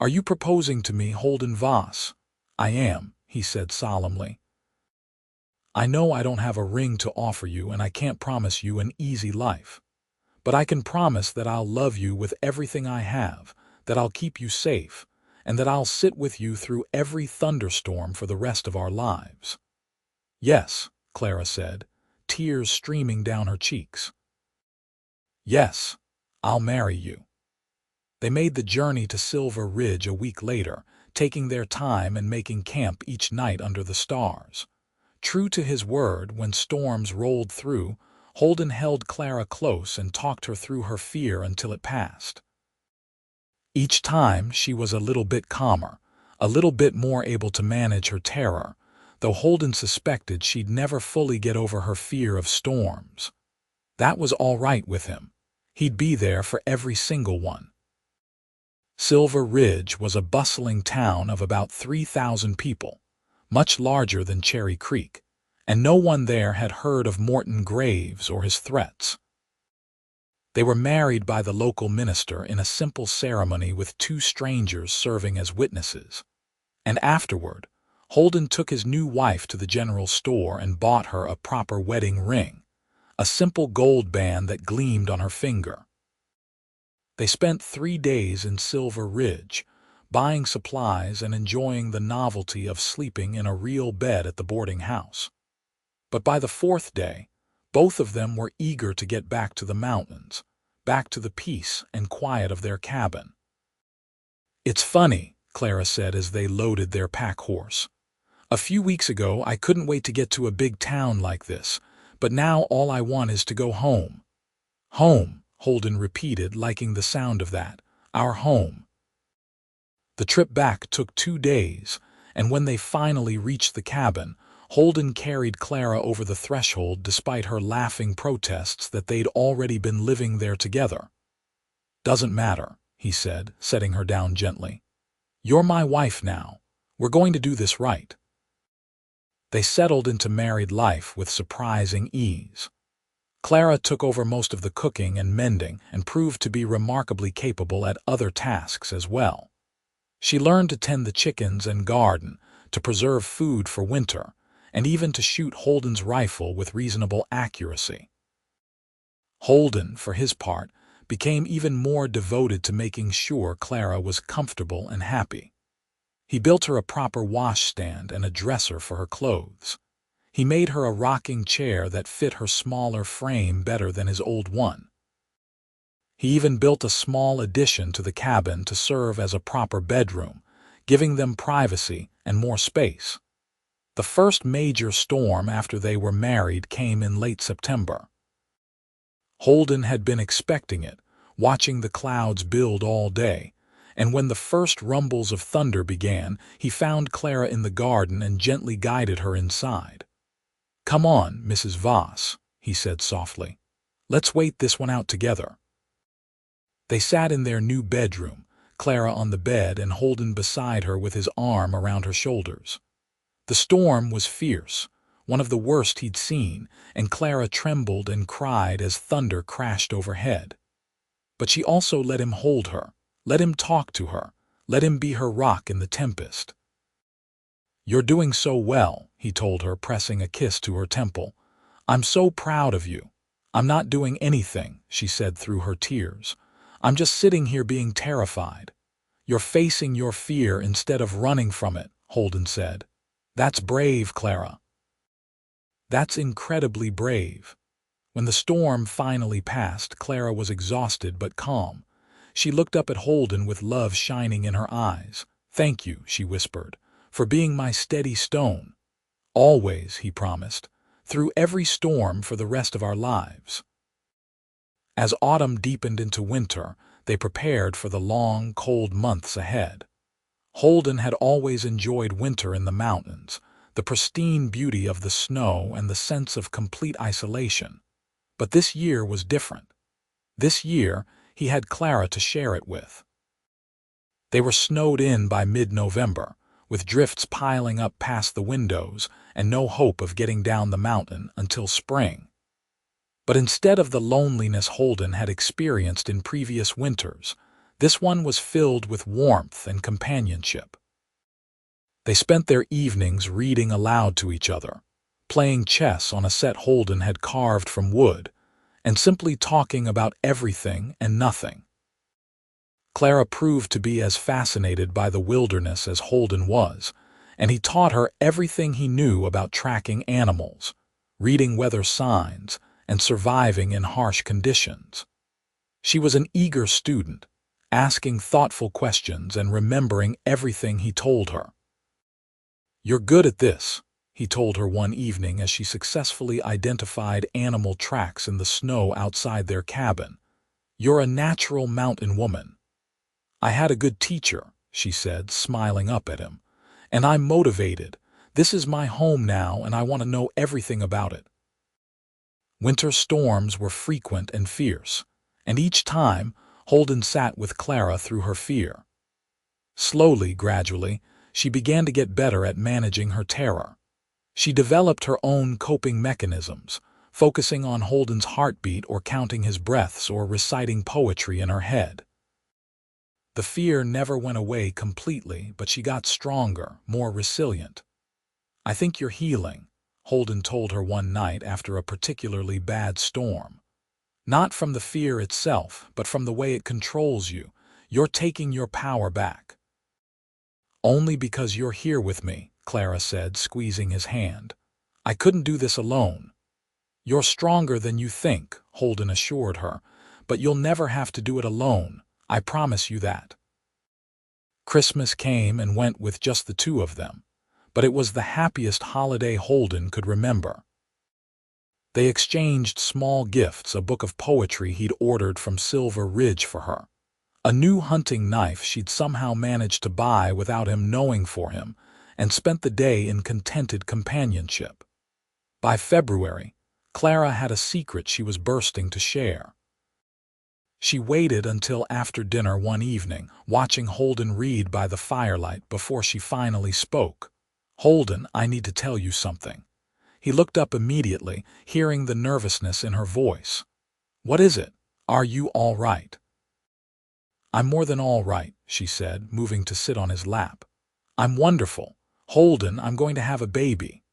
Speaker 1: "Are you proposing to me, Holden Voss?" "I am," he said solemnly. "I know I don't have a ring to offer you, and I can't promise you an easy life. But I can promise that I'll love you with everything I have, that I'll keep you safe, and that I'll sit with you through every thunderstorm for the rest of our lives." "Yes," Clara said, tears streaming down her cheeks. "Yes, I'll marry you." They made the journey to Silver Ridge a week later, taking their time and making camp each night under the stars. True to his word, when storms rolled through, Holden held Clara close and talked her through her fear until it passed. Each time she was a little bit calmer, a little bit more able to manage her terror, though Holden suspected she'd never fully get over her fear of storms. That was all right with him. He'd be there for every single one. Silver Ridge was a bustling town of about 3,000 people, much larger than Cherry Creek, and no one there had heard of Morton Graves or his threats. They were married by the local minister in a simple ceremony with two strangers serving as witnesses. And afterward, Holden took his new wife to the general store and bought her a proper wedding ring, a simple gold band that gleamed on her finger. They spent 3 days in Silver Ridge, buying supplies and enjoying the novelty of sleeping in a real bed at the boarding house. But by the 4th day, both of them were eager to get back to the mountains, back to the peace and quiet of their cabin. "It's funny," Clara said as they loaded their pack horse. "A few weeks ago I couldn't wait to get to a big town like this, but now all I want is to go home." "Home," Holden repeated, liking the sound of that. "Our home." The trip back took 2 days, and when they finally reached the cabin, Holden carried Clara over the threshold despite her laughing protests that they'd already been living there together. "Doesn't matter," he said, setting her down gently. "You're my wife now. We're going to do this right." They settled into married life with surprising ease. Clara took over most of the cooking and mending and proved to be remarkably capable at other tasks as well. She learned to tend the chickens and garden, to preserve food for winter, and even to shoot Holden's rifle with reasonable accuracy. Holden, for his part, became even more devoted to making sure Clara was comfortable and happy. He built her a proper washstand and a dresser for her clothes. He made her a rocking chair that fit her smaller frame better than his old one. He even built a small addition to the cabin to serve as a proper bedroom, giving them privacy and more space. The first major storm after they were married came in late September. Holden had been expecting it, watching the clouds build all day, and when the first rumbles of thunder began, he found Clara in the garden and gently guided her inside. "Come on, Mrs. Voss," he said softly. "Let's wait this one out together." They sat in their new bedroom, Clara on the bed and Holden beside her with his arm around her shoulders. The storm was fierce, one of the worst he'd seen, and Clara trembled and cried as thunder crashed overhead. But she also let him hold her, let him talk to her, let him be her rock in the tempest. "You're doing so well," he told her, pressing a kiss to her temple. "I'm so proud of you." "I'm not doing anything," she said through her tears. "I'm just sitting here being terrified." "You're facing your fear instead of running from it," Holden said. "That's brave, Clara." "That's incredibly brave." When the storm finally passed, Clara was exhausted but calm. She looked up at Holden with love shining in her eyes. "Thank you," she whispered, "for being my steady stone." "Always," he promised, "through every storm for the rest of our lives." As autumn deepened into winter, they prepared for the long, cold months ahead. Holden had always enjoyed winter in the mountains, the pristine beauty of the snow and the sense of complete isolation. But this year was different. This year, he had Clara to share it with. They were snowed in by mid-November, with drifts piling up past the windows and no hope of getting down the mountain until spring. But instead of the loneliness Holden had experienced in previous winters, this one was filled with warmth and companionship. They spent their evenings reading aloud to each other, playing chess on a set Holden had carved from wood, and simply talking about everything and nothing. Clara proved to be as fascinated by the wilderness as Holden was, and he taught her everything he knew about tracking animals, reading weather signs, and surviving in harsh conditions. She was an eager student, asking thoughtful questions and remembering everything he told her. "You're good at this," he told her one evening as she successfully identified animal tracks in the snow outside their cabin. "You're a natural mountain woman." "I had a good teacher," she said, smiling up at him, "and I'm motivated. This is my home now, and I want to know everything about it." Winter storms were frequent and fierce, and each time Holden sat with Clara through her fear. Slowly, gradually, she began to get better at managing her terror. She developed her own coping mechanisms, focusing on Holden's heartbeat or counting his breaths or reciting poetry in her head. The fear never went away completely, but she got stronger, more resilient. "I think you're healing," Holden told her one night after a particularly bad storm. "Not from the fear itself, but from the way it controls you. You're taking your power back." "Only because you're here with me," Clara said, squeezing his hand. "I couldn't do this alone." "You're stronger than you think," Holden assured her, "but you'll never have to do it alone. I promise you that." Christmas came and went with just the two of them, but it was the happiest holiday Holden could remember. They exchanged small gifts, a book of poetry he'd ordered from Silver Ridge for her, a new hunting knife she'd somehow managed to buy without him knowing for him, and spent the day in contented companionship. By February, Clara had a secret she was bursting to share. She waited until after dinner one evening, watching Holden read by the firelight before she finally spoke. "Holden, I need to tell you something." He looked up immediately, hearing the nervousness in her voice. "What is it? Are you all right?" "I'm more than all right," she said, moving to sit on his lap. "I'm wonderful. Holden, I'm going to have a baby."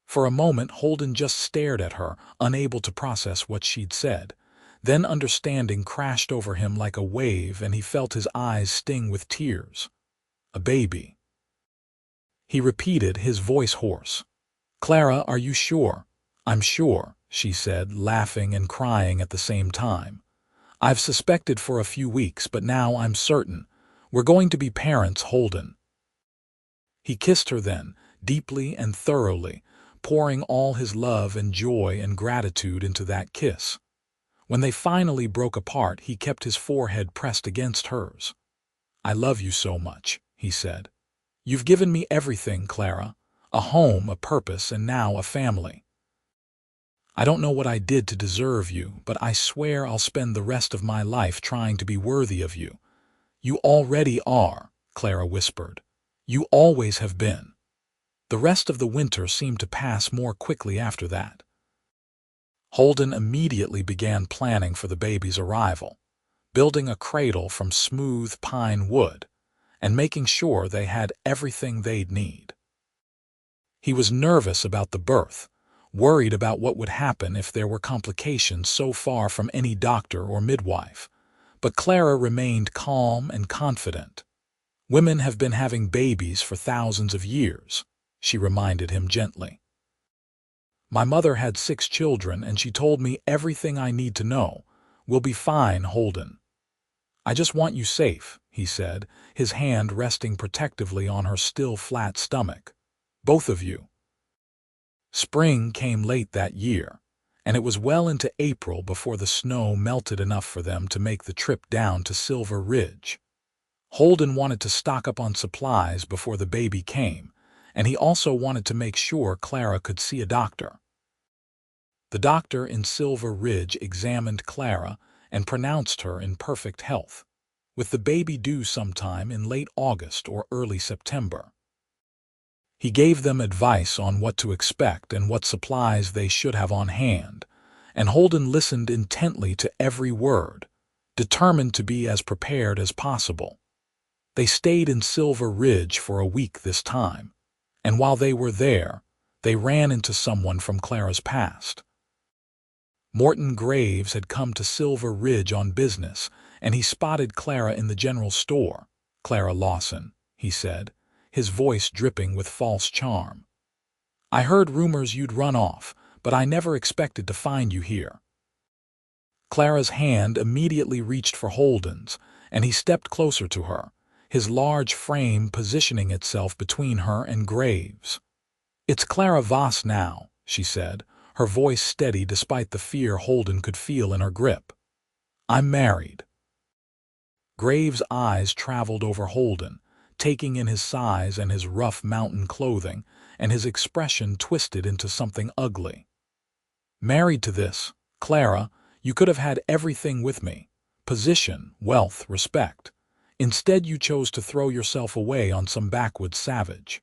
Speaker 1: For a moment, Holden just stared at her, unable to process what she'd said. Then understanding crashed over him like a wave, and he felt his eyes sting with tears. "A baby," he repeated, his voice hoarse. "Clara, are you sure?" "I'm sure," she said, laughing and crying at the same time. "I've suspected for a few weeks, but now I'm certain. We're going to be parents, Holden." He kissed her then, deeply and thoroughly, pouring all his love and joy and gratitude into that kiss. When they finally broke apart, he kept his forehead pressed against hers. "I love you so much," he said. "You've given me everything, Clara. A home, a purpose, and now a family. I don't know what I did to deserve you, but I swear I'll spend the rest of my life trying to be worthy of you." "You already are," Clara whispered. "You always have been." The rest of the winter seemed to pass more quickly after that. Holden immediately began planning for the baby's arrival, building a cradle from smooth pine wood, and making sure they had everything they'd need. He was nervous about the birth, worried about what would happen if there were complications so far from any doctor or midwife, but Clara remained calm and confident. "Women have been having babies for thousands of years," she reminded him gently. "My mother had 6 children, and she told me everything I need to know. We'll be fine, Holden." "I just want you safe," he said, his hand resting protectively on her still flat stomach. "Both of you." Spring came late that year, and it was well into April before the snow melted enough for them to make the trip down to Silver Ridge. Holden wanted to stock up on supplies before the baby came, and he also wanted to make sure Clara could see a doctor. The doctor in Silver Ridge examined Clara and pronounced her in perfect health, with the baby due sometime in late August or early September. He gave them advice on what to expect and what supplies they should have on hand, and Holden listened intently to every word, determined to be as prepared as possible. They stayed in Silver Ridge for a week this time, and while they were there, they ran into someone from Clara's past. Morton Graves had come to Silver Ridge on business, and he spotted Clara in the general store. "Clara Lawson," he said, his voice dripping with false charm. "I heard rumors you'd run off, but I never expected to find you here." Clara's hand immediately reached for Holden's, and he stepped closer to her, his large frame positioning itself between her and Graves. "It's Clara Voss now," she said, her voice steady despite the fear Holden could feel in her grip. "I'm married." Graves' eyes traveled over Holden, taking in his size and his rough mountain clothing, and his expression twisted into something ugly. "Married to this, Clara, you could have had everything with me: position, wealth, respect. Instead you chose to throw yourself away on some backwoods savage."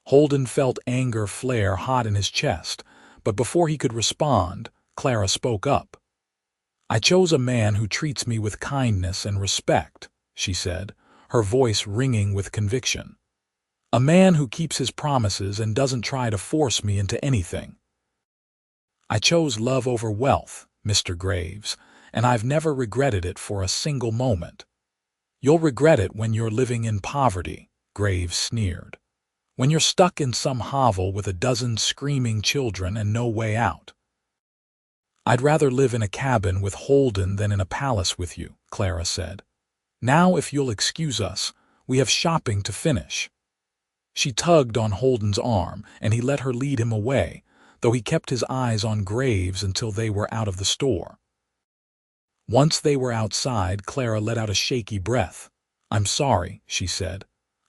Speaker 1: Holden felt anger flare hot in his chest, but before he could respond, Clara spoke up. "I chose a man who treats me with kindness and respect," she said, her voice ringing with conviction. "A man who keeps his promises and doesn't try to force me into anything. I chose love over wealth, Mr. Graves, and I've never regretted it for a single moment." "You'll regret it when you're living in poverty," Graves sneered. "When you're stuck in some hovel with a dozen screaming children and no way out." "I'd rather live in a cabin with Holden than in a palace with you," Clara said. "Now, if you'll excuse us, we have shopping to finish." She tugged on Holden's arm, and he let her lead him away, though he kept his eyes on Graves until they were out of the store. Once they were outside, Clara let out a shaky breath. "I'm sorry," she said.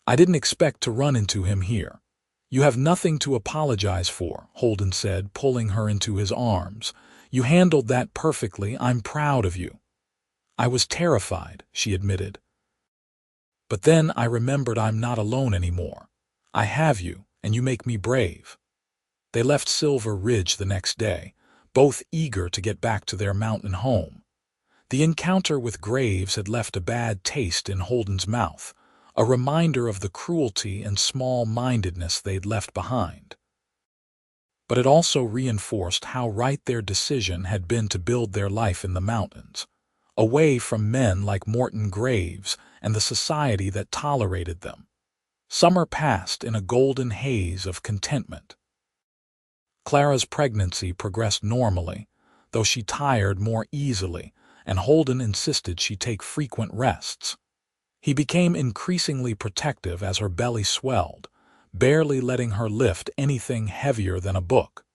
Speaker 1: "I didn't expect to run into him here." "You have nothing to apologize for," Holden said, pulling her into his arms. "You handled that perfectly. I'm proud of you." "I was terrified," she admitted. "But then I remembered I'm not alone anymore. I have you, and you make me brave." They left Silver Ridge the next day, both eager to get back to their mountain home. The encounter with Graves had left a bad taste in Holden's mouth, a reminder of the cruelty and small-mindedness they'd left behind. But it also reinforced how right their decision had been to build their life in the mountains, away from men like Morton Graves and the society that tolerated them. Summer passed in a golden haze of contentment. Clara's pregnancy progressed normally, though she tired more easily, and Holden insisted she take frequent rests. He became increasingly protective as her belly swelled, barely letting her lift anything heavier than a book.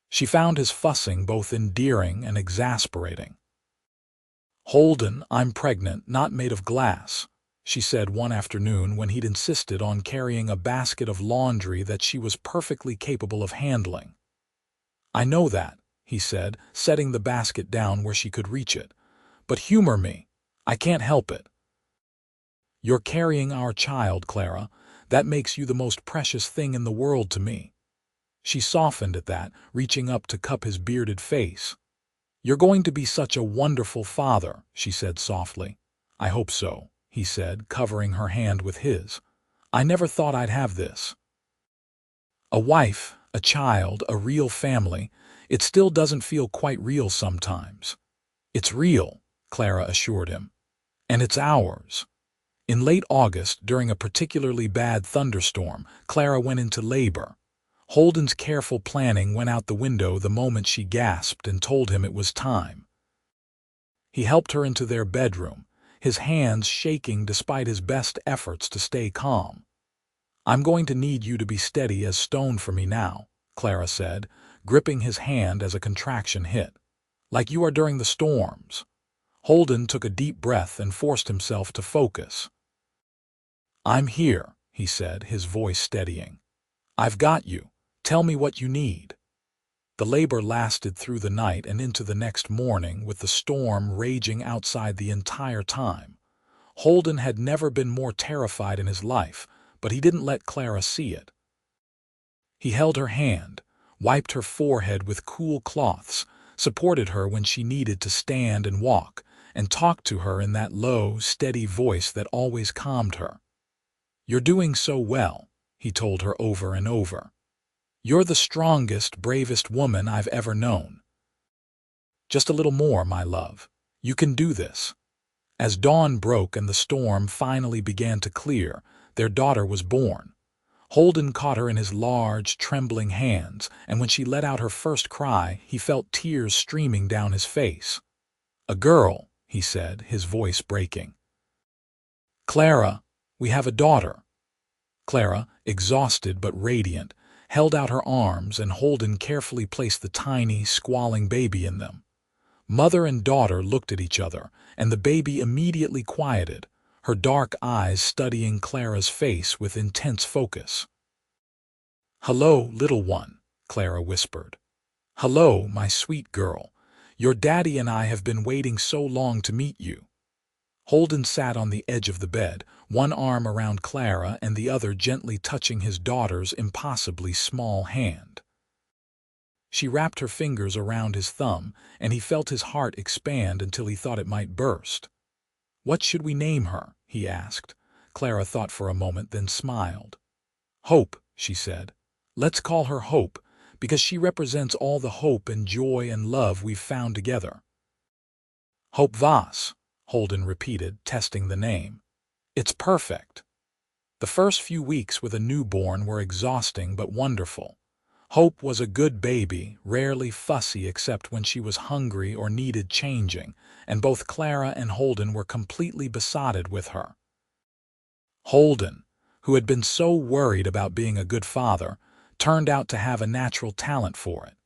Speaker 1: She found his fussing both endearing and exasperating. "Holden, I'm pregnant, not made of glass," she said one afternoon when he'd insisted on carrying a basket of laundry that she was perfectly capable of handling. "I know that," he said, setting the basket down where she could reach it. "But humor me. I can't help it." "You're carrying our child, Clara. That makes you the most precious thing in the world to me." She softened at that, reaching up to cup his bearded face. "You're going to be such a wonderful father," she said softly. "I hope so," he said, covering her hand with his. "I never thought I'd have this. A wife, a child, a real family. It still doesn't feel quite real sometimes." "It's real," Clara assured him. "And it's ours." In late August, during a particularly bad thunderstorm, Clara went into labor. Holden's careful planning went out the window the moment she gasped and told him it was time. He helped her into their bedroom, his hands shaking despite his best efforts to stay calm. "I'm going to need you to be steady as stone for me now," Clara said, gripping his hand as a contraction hit. "Like you are during the storms." Holden took a deep breath and forced himself to focus. "I'm here," he said, his voice steadying. "I've got you. Tell me what you need." The labor lasted through the night and into the next morning, with the storm raging outside the entire time. Holden had never been more terrified in his life, but he didn't let Clara see it. He held her hand, wiped her forehead with cool cloths, supported her when she needed to stand and walk, and talked to her in that low, steady voice that always calmed her. "You're doing so well," he told her over and over. "You're the strongest, bravest woman I've ever known. Just a little more, my love. You can do this." As dawn broke and the storm finally began to clear, their daughter was born. Holden caught her in his large, trembling hands, and when she let out her first cry, he felt tears streaming down his face. "A girl," he said, his voice breaking. "Clara, we have a daughter." Clara, exhausted but radiant, held out her arms, and Holden carefully placed the tiny, squalling baby in them. Mother and daughter looked at each other, and the baby immediately quieted, her dark eyes studying Clara's face with intense focus. "Hello, little one," Clara whispered. "Hello, my sweet girl. Your daddy and I have been waiting so long to meet you." Holden sat on the edge of the bed, one arm around Clara and the other gently touching his daughter's impossibly small hand. She wrapped her fingers around his thumb, and he felt his heart expand until he thought it might burst. "What should we name her?" he asked. Clara thought for a moment, then smiled. "Hope," she said. "Let's call her Hope, because she represents all the hope and joy and love we've found together." "Hope Voss," Holden repeated, testing the name. "It's perfect." The first few weeks with a newborn were exhausting but wonderful. Hope was a good baby, rarely fussy except when she was hungry or needed changing, and both Clara and Holden were completely besotted with her. Holden, who had been so worried about being a good father, turned out to have a natural talent for it.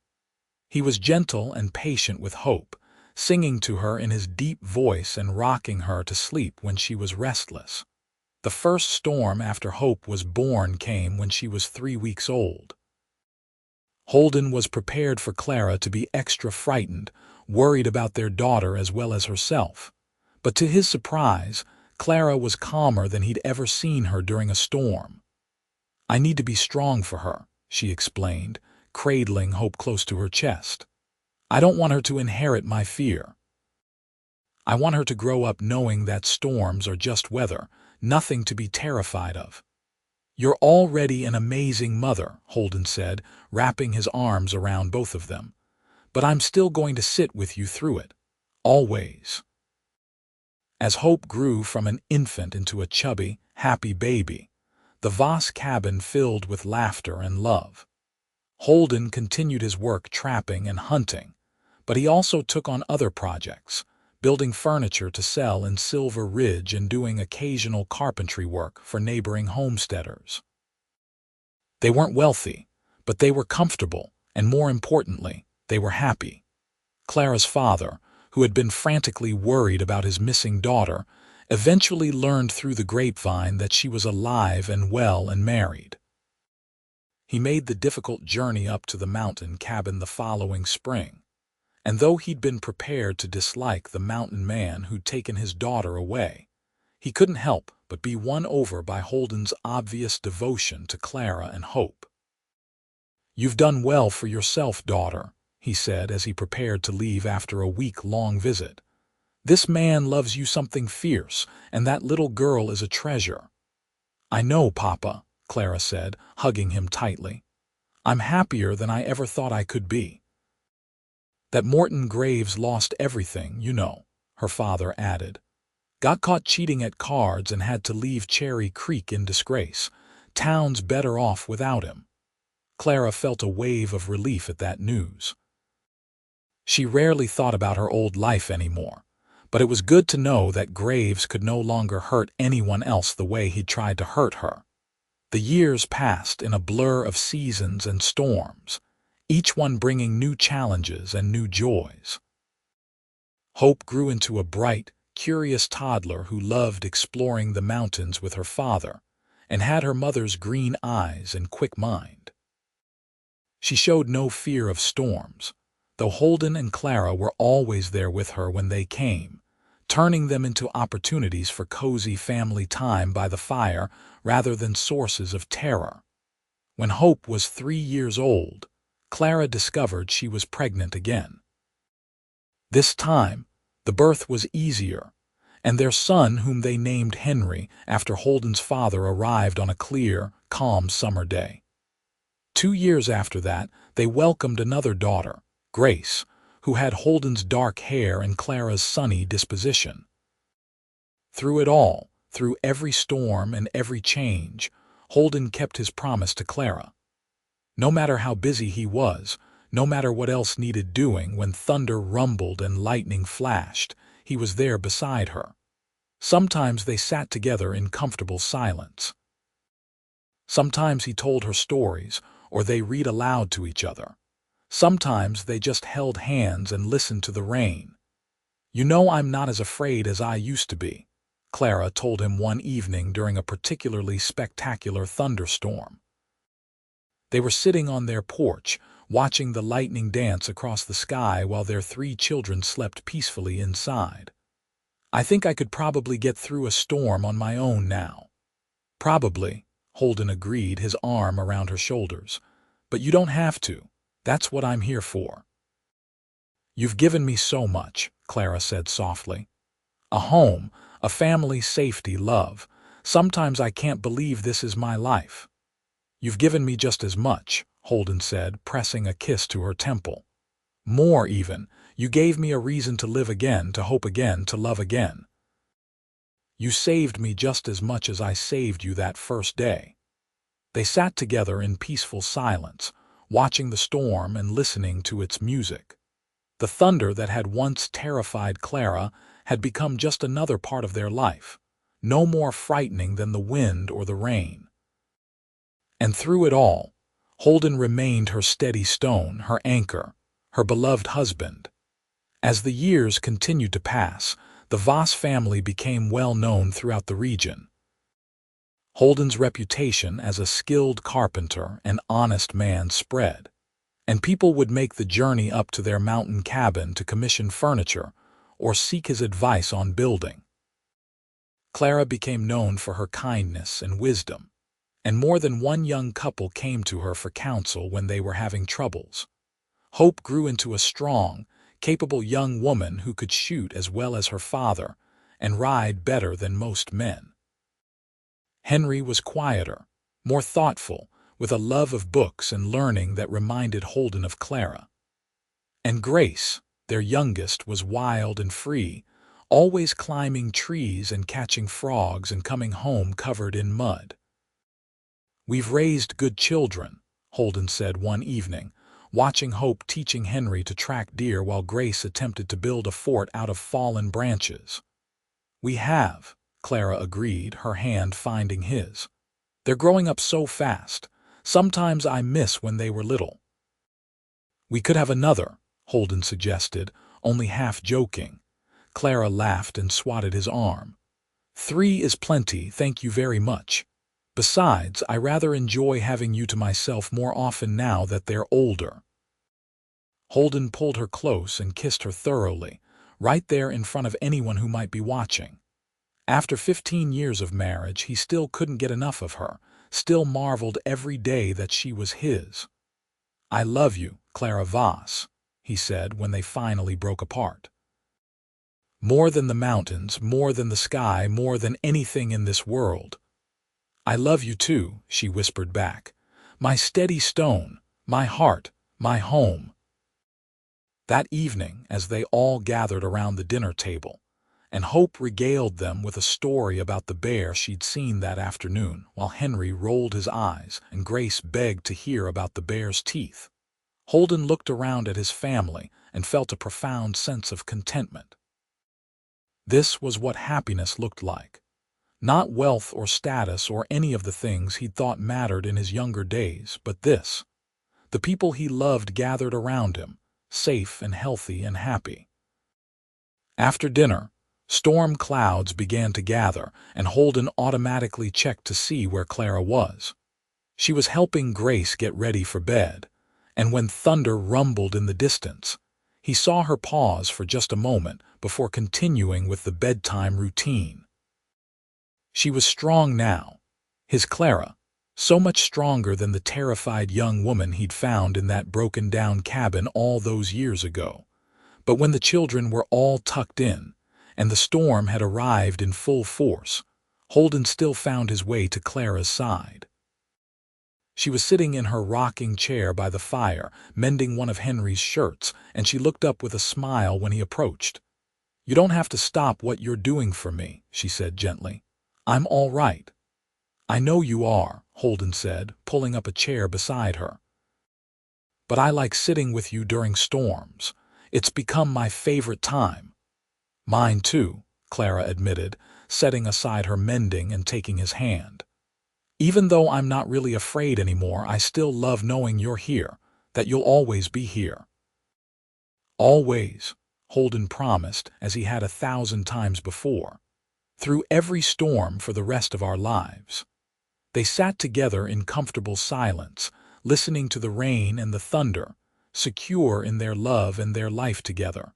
Speaker 1: He was gentle and patient with Hope, singing to her in his deep voice and rocking her to sleep when she was restless. The first storm after Hope was born came when she was 3 weeks old. Holden was prepared for Clara to be extra frightened, worried about their daughter as well as herself. But to his surprise, Clara was calmer than he'd ever seen her during a storm. "I need to be strong for her," she explained, cradling Hope close to her chest. "I don't want her to inherit my fear. I want her to grow up knowing that storms are just weather, nothing to be terrified of." "You're already an amazing mother," Holden said, wrapping his arms around both of them. "But I'm still going to sit with you through it. Always." As Hope grew from an infant into a chubby, happy baby, the Voss cabin filled with laughter and love. Holden continued his work trapping and hunting, but he also took on other projects, building furniture to sell in Silver Ridge and doing occasional carpentry work for neighboring homesteaders. They weren't wealthy, but they were comfortable, and more importantly, they were happy. Clara's father, who had been frantically worried about his missing daughter, eventually learned through the grapevine that she was alive and well and married. He made the difficult journey up to the mountain cabin the following spring, and though he'd been prepared to dislike the mountain man who'd taken his daughter away, he couldn't help but be won over by Holden's obvious devotion to Clara and Hope. "You've done well for yourself, daughter," he said as he prepared to leave after a week-long visit. "This man loves you something fierce, and that little girl is a treasure." "I know, Papa," Clara said, hugging him tightly. "I'm happier than I ever thought I could be." "That Morton Graves lost everything, you know," her father added. "Got caught cheating at cards and had to leave Cherry Creek in disgrace. Town's better off without him." Clara felt a wave of relief at that news. She rarely thought about her old life anymore, but it was good to know that Graves could no longer hurt anyone else the way he'd tried to hurt her. The years passed in a blur of seasons and storms, each one bringing new challenges and new joys. Hope grew into a bright, curious toddler who loved exploring the mountains with her father and had her mother's green eyes and quick mind. She showed no fear of storms, though Holden and Clara were always there with her when they came, turning them into opportunities for cozy family time by the fire rather than sources of terror. When Hope was 3 years old, Clara discovered she was pregnant again. This time, the birth was easier, and their son, whom they named Henry after Holden's father, arrived on a clear, calm summer day. 2 years after that, they welcomed another daughter, Grace, who had Holden's dark hair and Clara's sunny disposition. Through it all, through every storm and every change, Holden kept his promise to Clara. No matter how busy he was, no matter what else needed doing, when thunder rumbled and lightning flashed, he was there beside her. Sometimes they sat together in comfortable silence. Sometimes he told her stories, or they read aloud to each other. Sometimes they just held hands and listened to the rain. "You know, I'm not as afraid as I used to be," Clara told him one evening during a particularly spectacular thunderstorm. They were sitting on their porch, watching the lightning dance across the sky while their 3 children slept peacefully inside. "I think I could probably get through a storm on my own now." "Probably," Holden agreed, his arm around her shoulders. "But you don't have to. That's what I'm here for." "You've given me so much," Clara said softly. "A home, a family, safety, love. Sometimes I can't believe this is my life." "You've given me just as much," Holden said, pressing a kiss to her temple. "More even. You gave me a reason to live again, to hope again, to love again. You saved me just as much as I saved you that first day." They sat together in peaceful silence, watching the storm and listening to its music. The thunder that had once terrified Clara had become just another part of their life, no more frightening than the wind or the rain. And through it all, Holden remained her steady stone, her anchor, her beloved husband. As the years continued to pass, the Voss family became well known throughout the region. Holden's reputation as a skilled carpenter and honest man spread, and people would make the journey up to their mountain cabin to commission furniture or seek his advice on building. Clara became known for her kindness and wisdom, and more than one young couple came to her for counsel when they were having troubles. Hope grew into a strong, capable young woman who could shoot as well as her father and ride better than most men. Henry was quieter, more thoughtful, with a love of books and learning that reminded Holden of Clara. And Grace, their youngest, was wild and free, always climbing trees and catching frogs and coming home covered in mud. "We've raised good children," Holden said one evening, watching Hope teaching Henry to track deer while Grace attempted to build a fort out of fallen branches. "We have," Clara agreed, her hand finding his. "They're growing up so fast. Sometimes I miss when they were little." "We could have another," Holden suggested, only half joking. Clara laughed and swatted his arm. "3 is plenty, thank you very much. Besides, I rather enjoy having you to myself more often now that they're older." Holden pulled her close and kissed her thoroughly, right there in front of anyone who might be watching. After 15 years of marriage, he still couldn't get enough of her, still marveled every day that she was his. "I love you, Clara Voss," he said when they finally broke apart. "More than the mountains, more than the sky, more than anything in this world." "I love you too," she whispered back. "My steady stone, my heart, my home." That evening, as they all gathered around the dinner table, and Hope regaled them with a story about the bear she'd seen that afternoon, while Henry rolled his eyes and Grace begged to hear about the bear's teeth, Holden looked around at his family and felt a profound sense of contentment. This was what happiness looked like. Not wealth or status or any of the things he'd thought mattered in his younger days, but this. The people he loved gathered around him, safe and healthy and happy. After dinner, storm clouds began to gather, and Holden automatically checked to see where Clara was. She was helping Grace get ready for bed, and when thunder rumbled in the distance, he saw her pause for just a moment before continuing with the bedtime routine. She was strong now, his Clara, so much stronger than the terrified young woman he'd found in that broken-down cabin all those years ago. But when the children were all tucked in, and the storm had arrived in full force, Holden still found his way to Clara's side. She was sitting in her rocking chair by the fire, mending one of Henry's shirts, and she looked up with a smile when he approached. "You don't have to stop what you're doing for me," she said gently. "I'm all right." "I know you are," Holden said, pulling up a chair beside her. "But I like sitting with you during storms. It's become my favorite time." "Mine too," Clara admitted, setting aside her mending and taking his hand. "Even though I'm not really afraid anymore, I still love knowing you're here, that you'll always be here." "Always," Holden promised, as he had 1,000 times before. "Through every storm for the rest of our lives." They sat together in comfortable silence, listening to the rain and the thunder, secure in their love and their life together.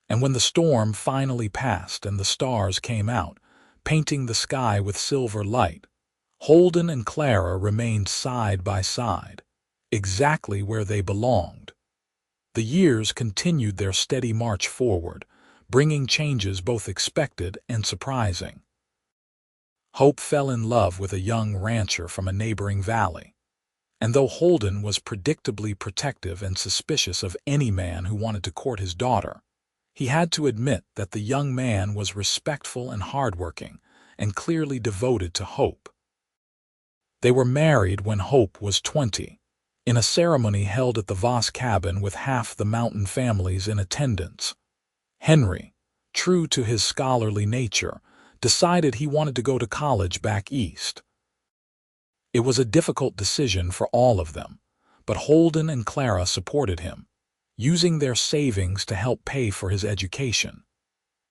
Speaker 1: And when the storm finally passed and the stars came out, painting the sky with silver light, Holden and Clara remained side by side, exactly where they belonged. The years continued their steady march forward, bringing changes both expected and surprising. Hope fell in love with a young rancher from a neighboring valley. And though Holden was predictably protective and suspicious of any man who wanted to court his daughter, he had to admit that the young man was respectful and hardworking, and clearly devoted to Hope. They were married when Hope was 20, in a ceremony held at the Voss cabin with half the mountain families in attendance. Henry, true to his scholarly nature, decided he wanted to go to college back east. It was a difficult decision for all of them, but Holden and Clara supported him, using their savings to help pay for his education.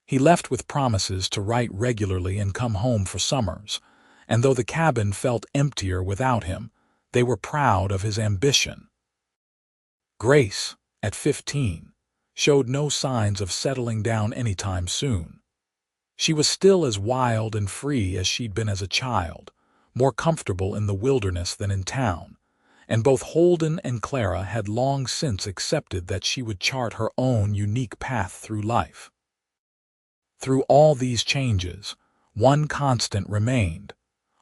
Speaker 1: He left with promises to write regularly and come home for summers, and though the cabin felt emptier without him, they were proud of his ambition. Grace, at 15, showed no signs of settling down anytime soon. She was still as wild and free as she'd been as a child, more comfortable in the wilderness than in town, and both Holden and Clara had long since accepted that she would chart her own unique path through life. Through all these changes, one constant remained: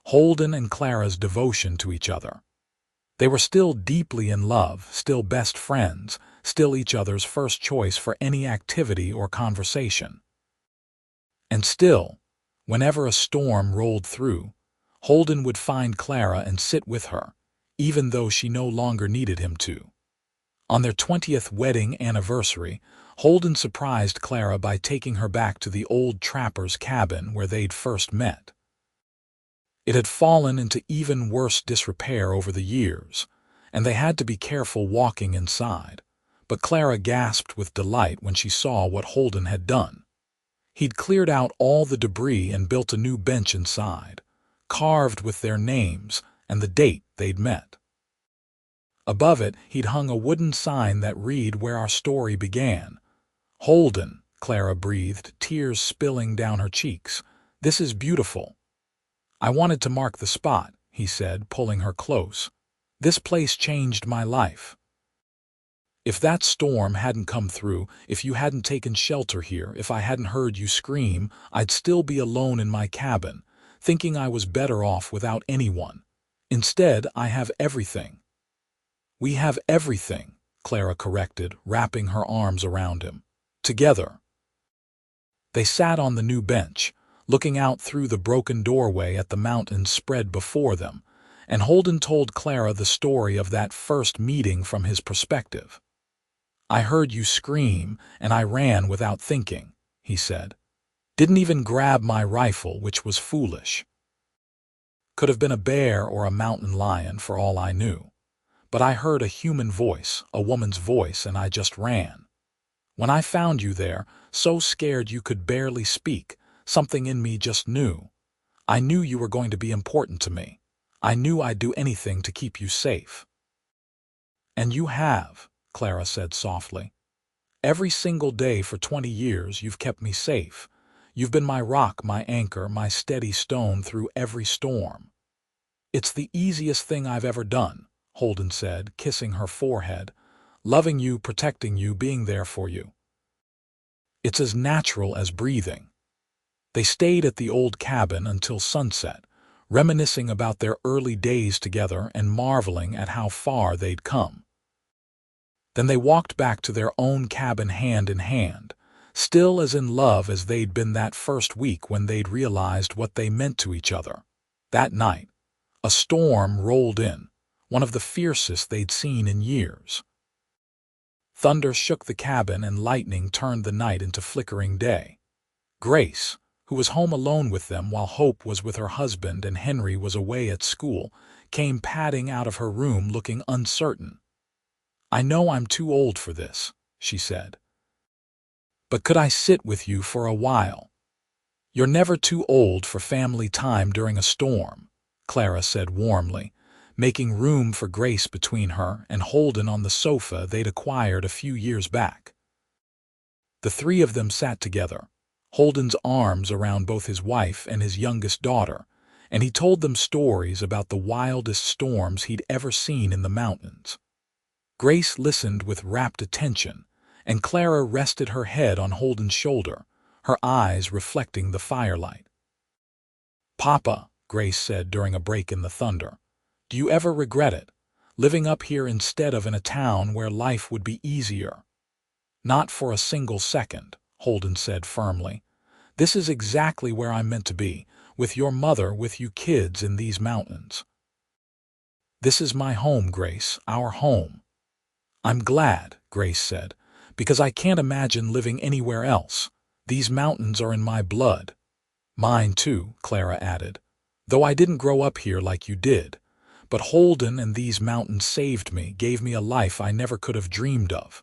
Speaker 1: Holden and Clara's devotion to each other. They were still deeply in love, still best friends, still each other's first choice for any activity or conversation. And still, whenever a storm rolled through, Holden would find Clara and sit with her, even though she no longer needed him to. On their 20th wedding anniversary, Holden surprised Clara by taking her back to the old trapper's cabin where they'd first met. It had fallen into even worse disrepair over the years, and they had to be careful walking inside, but Clara gasped with delight when she saw what Holden had done. He'd cleared out all the debris and built a new bench inside, carved with their names and the date they'd met. Above it, he'd hung a wooden sign that read where our story began. "Holden," Clara breathed, tears spilling down her cheeks. "This is beautiful." "I wanted to mark the spot," he said, pulling her close. "This place changed my life. If that storm hadn't come through, if you hadn't taken shelter here, if I hadn't heard you scream, I'd still be alone in my cabin, thinking I was better off without anyone. Instead, I have everything." "We have everything," Clara corrected, wrapping her arms around him. "Together." They sat on the new bench, looking out through the broken doorway at the mountains spread before them, and Holden told Clara the story of that first meeting from his perspective. "I heard you scream, and I ran without thinking," he said. "Didn't even grab my rifle, which was foolish. Could have been a bear or a mountain lion for all I knew. But I heard a human voice, a woman's voice, and I just ran. When I found you there, so scared you could barely speak, something in me just knew. I knew you were going to be important to me. I knew I'd do anything to keep you safe." "And you have," Clara said softly. "Every single day for 20 years you've kept me safe. You've been my rock, my anchor, my steady stone through every storm." "It's the easiest thing I've ever done," Holden said, kissing her forehead. loving you, protecting you, being there for you. It's as natural as breathing. They stayed at the old cabin until sunset, reminiscing about their early days together and marveling at how far they'd come. Then they walked back to their own cabin hand in hand, still as in love as they'd been that first week when they'd realized what they meant to each other. That night, a storm rolled in, one of the fiercest they'd seen in years. Thunder shook the cabin and lightning turned the night into flickering day. Grace, who was home alone with them while Hope was with her husband and Henry was away at school, came padding out of her room looking uncertain. "I know I'm too old for this," she said. "But could I sit with you for a while?" "You're never too old for family time during a storm," Clara said warmly, making room for Grace between her and Holden on the sofa they'd acquired a few years back. The three of them sat together, Holden's arms around both his wife and his youngest daughter, and he told them stories about the wildest storms he'd ever seen in the mountains. Grace listened with rapt attention, and Clara rested her head on Holden's shoulder, her eyes reflecting the firelight. "Papa," Grace said during a break in the thunder, "do you ever regret it, living up here instead of in a town where life would be easier?" "Not for a single second," Holden said firmly. "This is exactly where I'm meant to be, with your mother, with you kids in these mountains. This is my home, Grace, our home." "I'm glad," Grace said, "because I can't imagine living anywhere else. These mountains are in my blood." "Mine too," Clara added, "though I didn't grow up here like you did. But Holden and these mountains saved me, gave me a life I never could have dreamed of.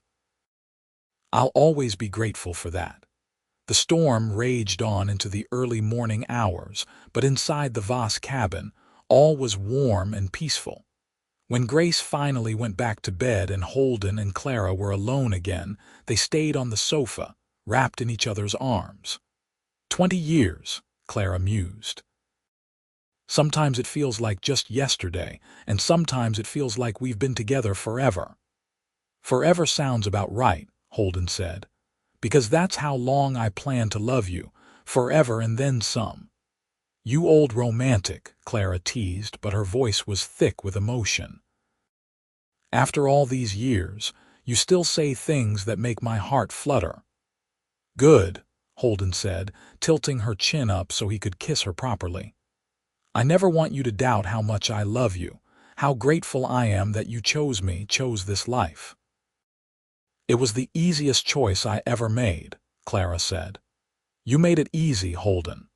Speaker 1: I'll always be grateful for that." The storm raged on into the early morning hours, but inside the Voss cabin, all was warm and peaceful. When Grace finally went back to bed and Holden and Clara were alone again, they stayed on the sofa, wrapped in each other's arms. 20 years, Clara mused. "Sometimes it feels like just yesterday, and sometimes it feels like we've been together forever." "Forever sounds about right," Holden said, "because that's how long I plan to love you, forever and then some." "You old romantic," Clara teased, but her voice was thick with emotion. "After all these years, you still say things that make my heart flutter." "Good," Holden said, tilting her chin up so he could kiss her properly. "I never want you to doubt how much I love you, how grateful I am that you chose me, chose this life." "It was the easiest choice I ever made," Clara said. "You made it easy, Holden.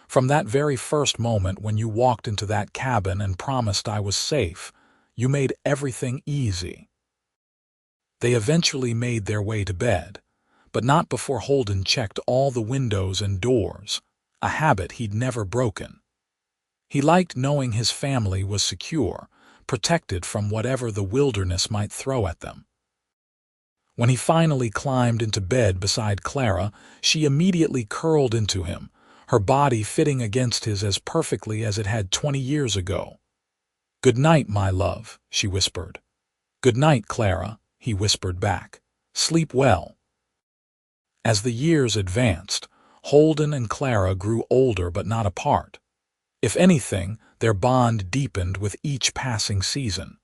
Speaker 1: From that very first moment when you walked into that cabin and promised I was safe, you made everything easy." They eventually made their way to bed, but not before Holden checked all the windows and doors, a habit he'd never broken. He liked knowing his family was secure, protected from whatever the wilderness might throw at them. When he finally climbed into bed beside Clara, she immediately curled into him, her body fitting against his as perfectly as it had 20 years ago. "Good night, my love," she whispered. "Good night, Clara," he whispered back. "Sleep well." As the years advanced, Holden and Clara grew older but not apart. If anything, their bond deepened with each passing season.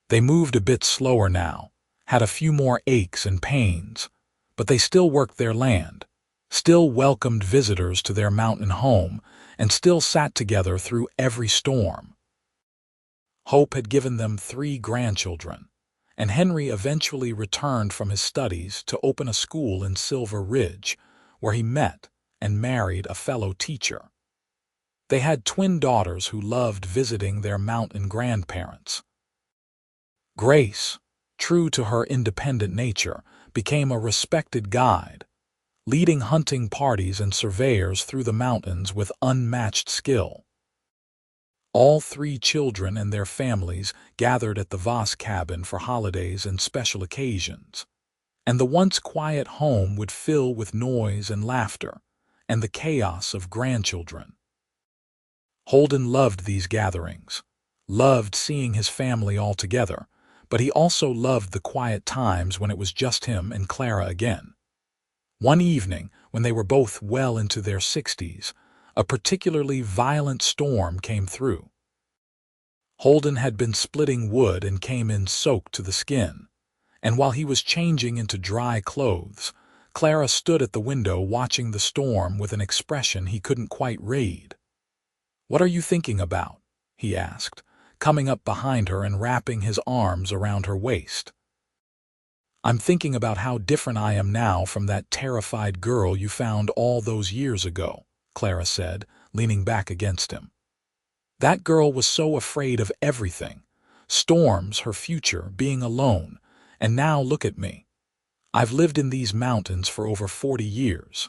Speaker 1: They moved a bit slower now, had a few more aches and pains, but they still worked their land, still welcomed visitors to their mountain home, and still sat together through every storm. Hope had given them 3 grandchildren, and Henry eventually returned from his studies to open a school in Silver Ridge, where he met and married a fellow teacher. They had twin daughters who loved visiting their mountain grandparents. Grace, true to her independent nature, became a respected guide, leading hunting parties and surveyors through the mountains with unmatched skill. All 3 children and their families gathered at the Voss cabin for holidays and special occasions, and the once quiet home would fill with noise and laughter, and the chaos of grandchildren. Holden loved these gatherings, loved seeing his family all together, but he also loved the quiet times when it was just him and Clara again. One evening, when they were both well into their 60s, a particularly violent storm came through. Holden had been splitting wood and came in soaked to the skin, and while he was changing into dry clothes, Clara stood at the window watching the storm with an expression he couldn't quite read. "What are you thinking about?" he asked, coming up behind her and wrapping his arms around her waist. "I'm thinking about how different I am now from that terrified girl you found all those years ago," Clara said, leaning back against him. "That girl was so afraid of everything. Storms, her future, being alone, and now look at me. I've lived in these mountains for over 40 years.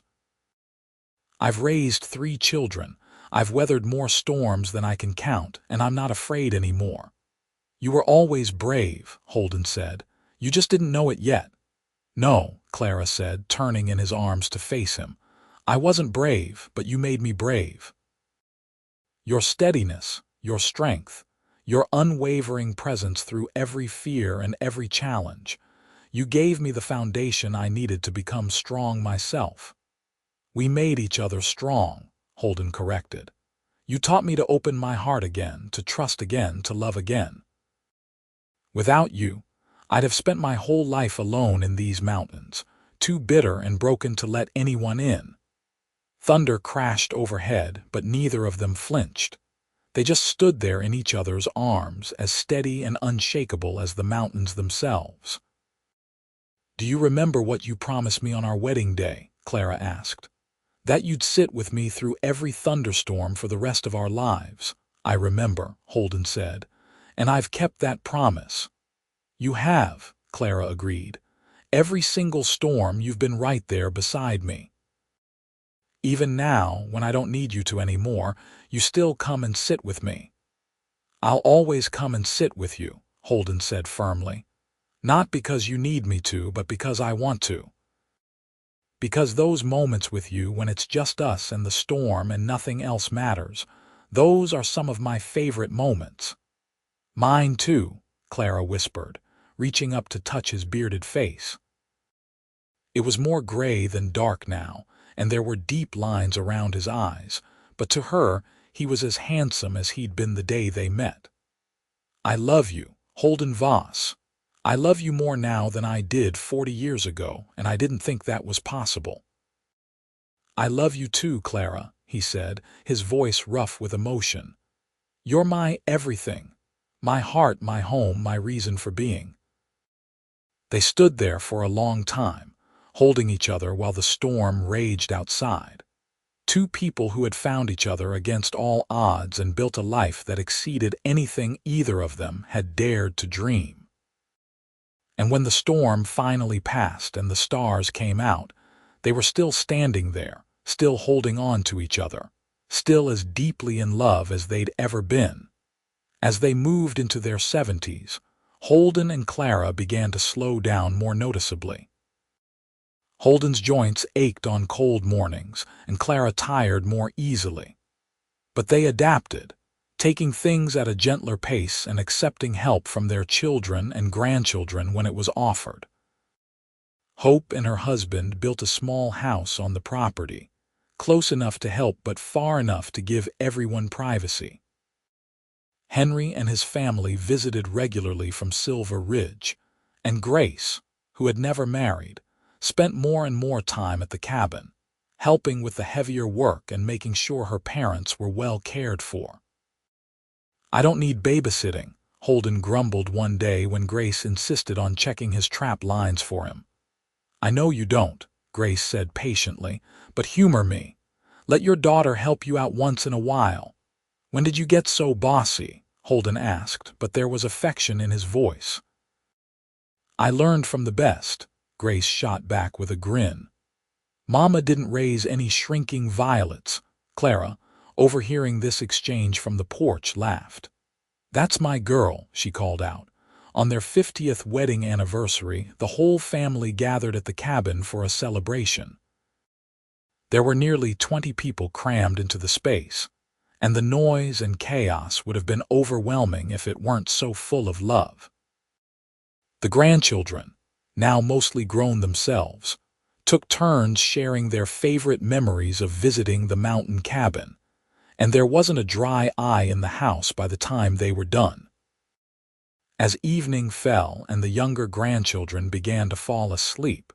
Speaker 1: I've raised 3 children. I've weathered more storms than I can count, and I'm not afraid anymore." "You were always brave," Holden said. "You just didn't know it yet." "No," Clara said, turning in his arms to face him. "I wasn't brave, but you made me brave. Your steadiness, your strength, your unwavering presence through every fear and every challenge. You gave me the foundation I needed to become strong myself." "We made each other strong," Holden corrected. "You taught me to open my heart again, to trust again, to love again. Without you, I'd have spent my whole life alone in these mountains, too bitter and broken to let anyone in." Thunder crashed overhead, but neither of them flinched. They just stood there in each other's arms, as steady and unshakable as the mountains themselves. "Do you remember what you promised me on our wedding day?" Clara asked. "That you'd sit with me through every thunderstorm for the rest of our lives." "I remember," Holden said, "and I've kept that promise." "You have," Clara agreed. "Every single storm you've been right there beside me. Even now, when I don't need you to anymore, you still come and sit with me." "I'll always come and sit with you," Holden said firmly. "Not because you need me to, but because I want to. Because those moments with you when it's just us and the storm and nothing else matters, those are some of my favorite moments." "Mine too," Clara whispered, reaching up to touch his bearded face. It was more gray than dark now, and there were deep lines around his eyes, but to her he was as handsome as he'd been the day they met. "I love you, Holden Voss. I love you more now than I did 40 years ago, and I didn't think that was possible." "I love you too, Clara," he said, his voice rough with emotion. "You're my everything, my heart, my home, my reason for being." They stood there for a long time, holding each other while the storm raged outside. Two people who had found each other against all odds and built a life that exceeded anything either of them had dared to dream. And when the storm finally passed and the stars came out, they were still standing there, still holding on to each other, still as deeply in love as they'd ever been. As they moved into their 70s, Holden and Clara began to slow down more noticeably. Holden's joints ached on cold mornings, and Clara tired more easily. But they adapted, taking things at a gentler pace and accepting help from their children and grandchildren when it was offered. Hope and her husband built a small house on the property, close enough to help but far enough to give everyone privacy. Henry and his family visited regularly from Silver Ridge, and Grace, who had never married, spent more and more time at the cabin, helping with the heavier work and making sure her parents were well cared for. "I don't need babysitting," Holden grumbled one day when Grace insisted on checking his trap lines for him. "I know you don't," Grace said patiently, "but humor me. Let your daughter help you out once in a while." "When did you get so bossy?" Holden asked, but there was affection in his voice. "I learned from the best," Grace shot back with a grin. "Mama didn't raise any shrinking violets." Clara, overhearing this exchange from the porch, laughed. "That's my girl," she called out. On their 50th wedding anniversary, the whole family gathered at the cabin for a celebration. There were nearly 20 people crammed into the space, and the noise and chaos would have been overwhelming if it weren't so full of love. The grandchildren, now mostly grown themselves, took turns sharing their favorite memories of visiting the mountain cabin, and there wasn't a dry eye in the house by the time they were done. As evening fell and the younger grandchildren began to fall asleep,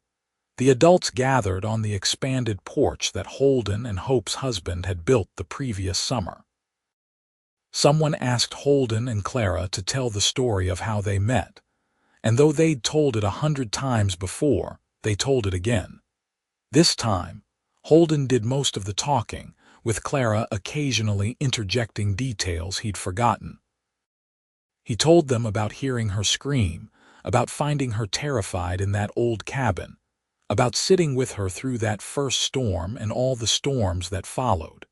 Speaker 1: the adults gathered on the expanded porch that Holden and Hope's husband had built the previous summer. Someone asked Holden and Clara to tell the story of how they met, and though they'd told it 100 times before, they told it again. This time, Holden did most of the talking, with Clara occasionally interjecting details he'd forgotten. He told them about hearing her scream, about finding her terrified in that old cabin, about sitting with her through that first storm and all the storms that followed.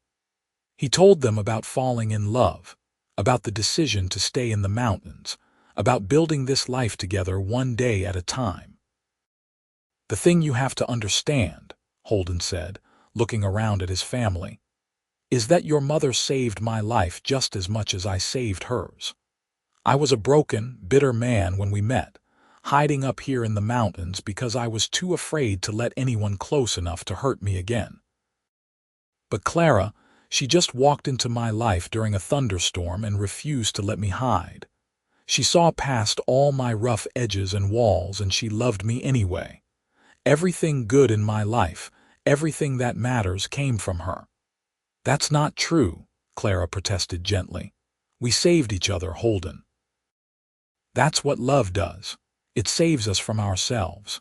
Speaker 1: He told them about falling in love, about the decision to stay in the mountains, about building this life together one day at a time. "The thing you have to understand," Holden said, looking around at his family, "is that your mother saved my life just as much as I saved hers. I was a broken, bitter man when we met, hiding up here in the mountains because I was too afraid to let anyone close enough to hurt me again. But Clara, she just walked into my life during a thunderstorm and refused to let me hide. She saw past all my rough edges and walls, and she loved me anyway. Everything good in my life, everything that matters, came from her." "That's not true," Clara protested gently. "We saved each other, Holden." "That's what love does. It saves us from ourselves."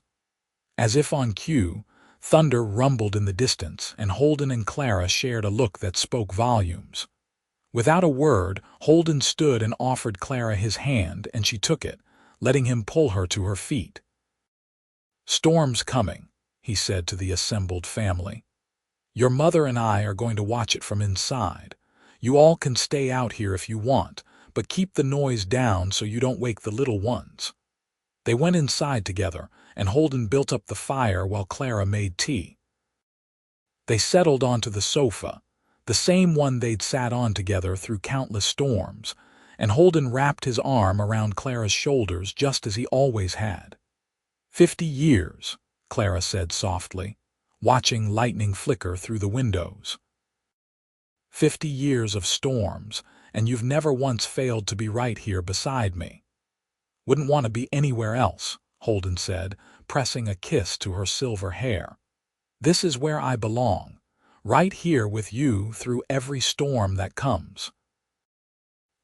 Speaker 1: As if on cue, thunder rumbled in the distance, and Holden and Clara shared a look that spoke volumes. Without a word, Holden stood and offered Clara his hand, and she took it, letting him pull her to her feet. "Storm's coming," he said to the assembled family. "Your mother and I are going to watch it from inside. You all can stay out here if you want, but keep the noise down so you don't wake the little ones." They went inside together, and Holden built up the fire while Clara made tea. They settled onto the sofa, the same one they'd sat on together through countless storms, and Holden wrapped his arm around Clara's shoulders just as he always had. 50 years, Clara said softly, watching lightning flicker through the windows. 50 years of storms, and you've never once failed to be right here beside me. Wouldn't want to be anywhere else, Holden said, pressing a kiss to her silver hair. This is where I belong, right here with you through every storm that comes.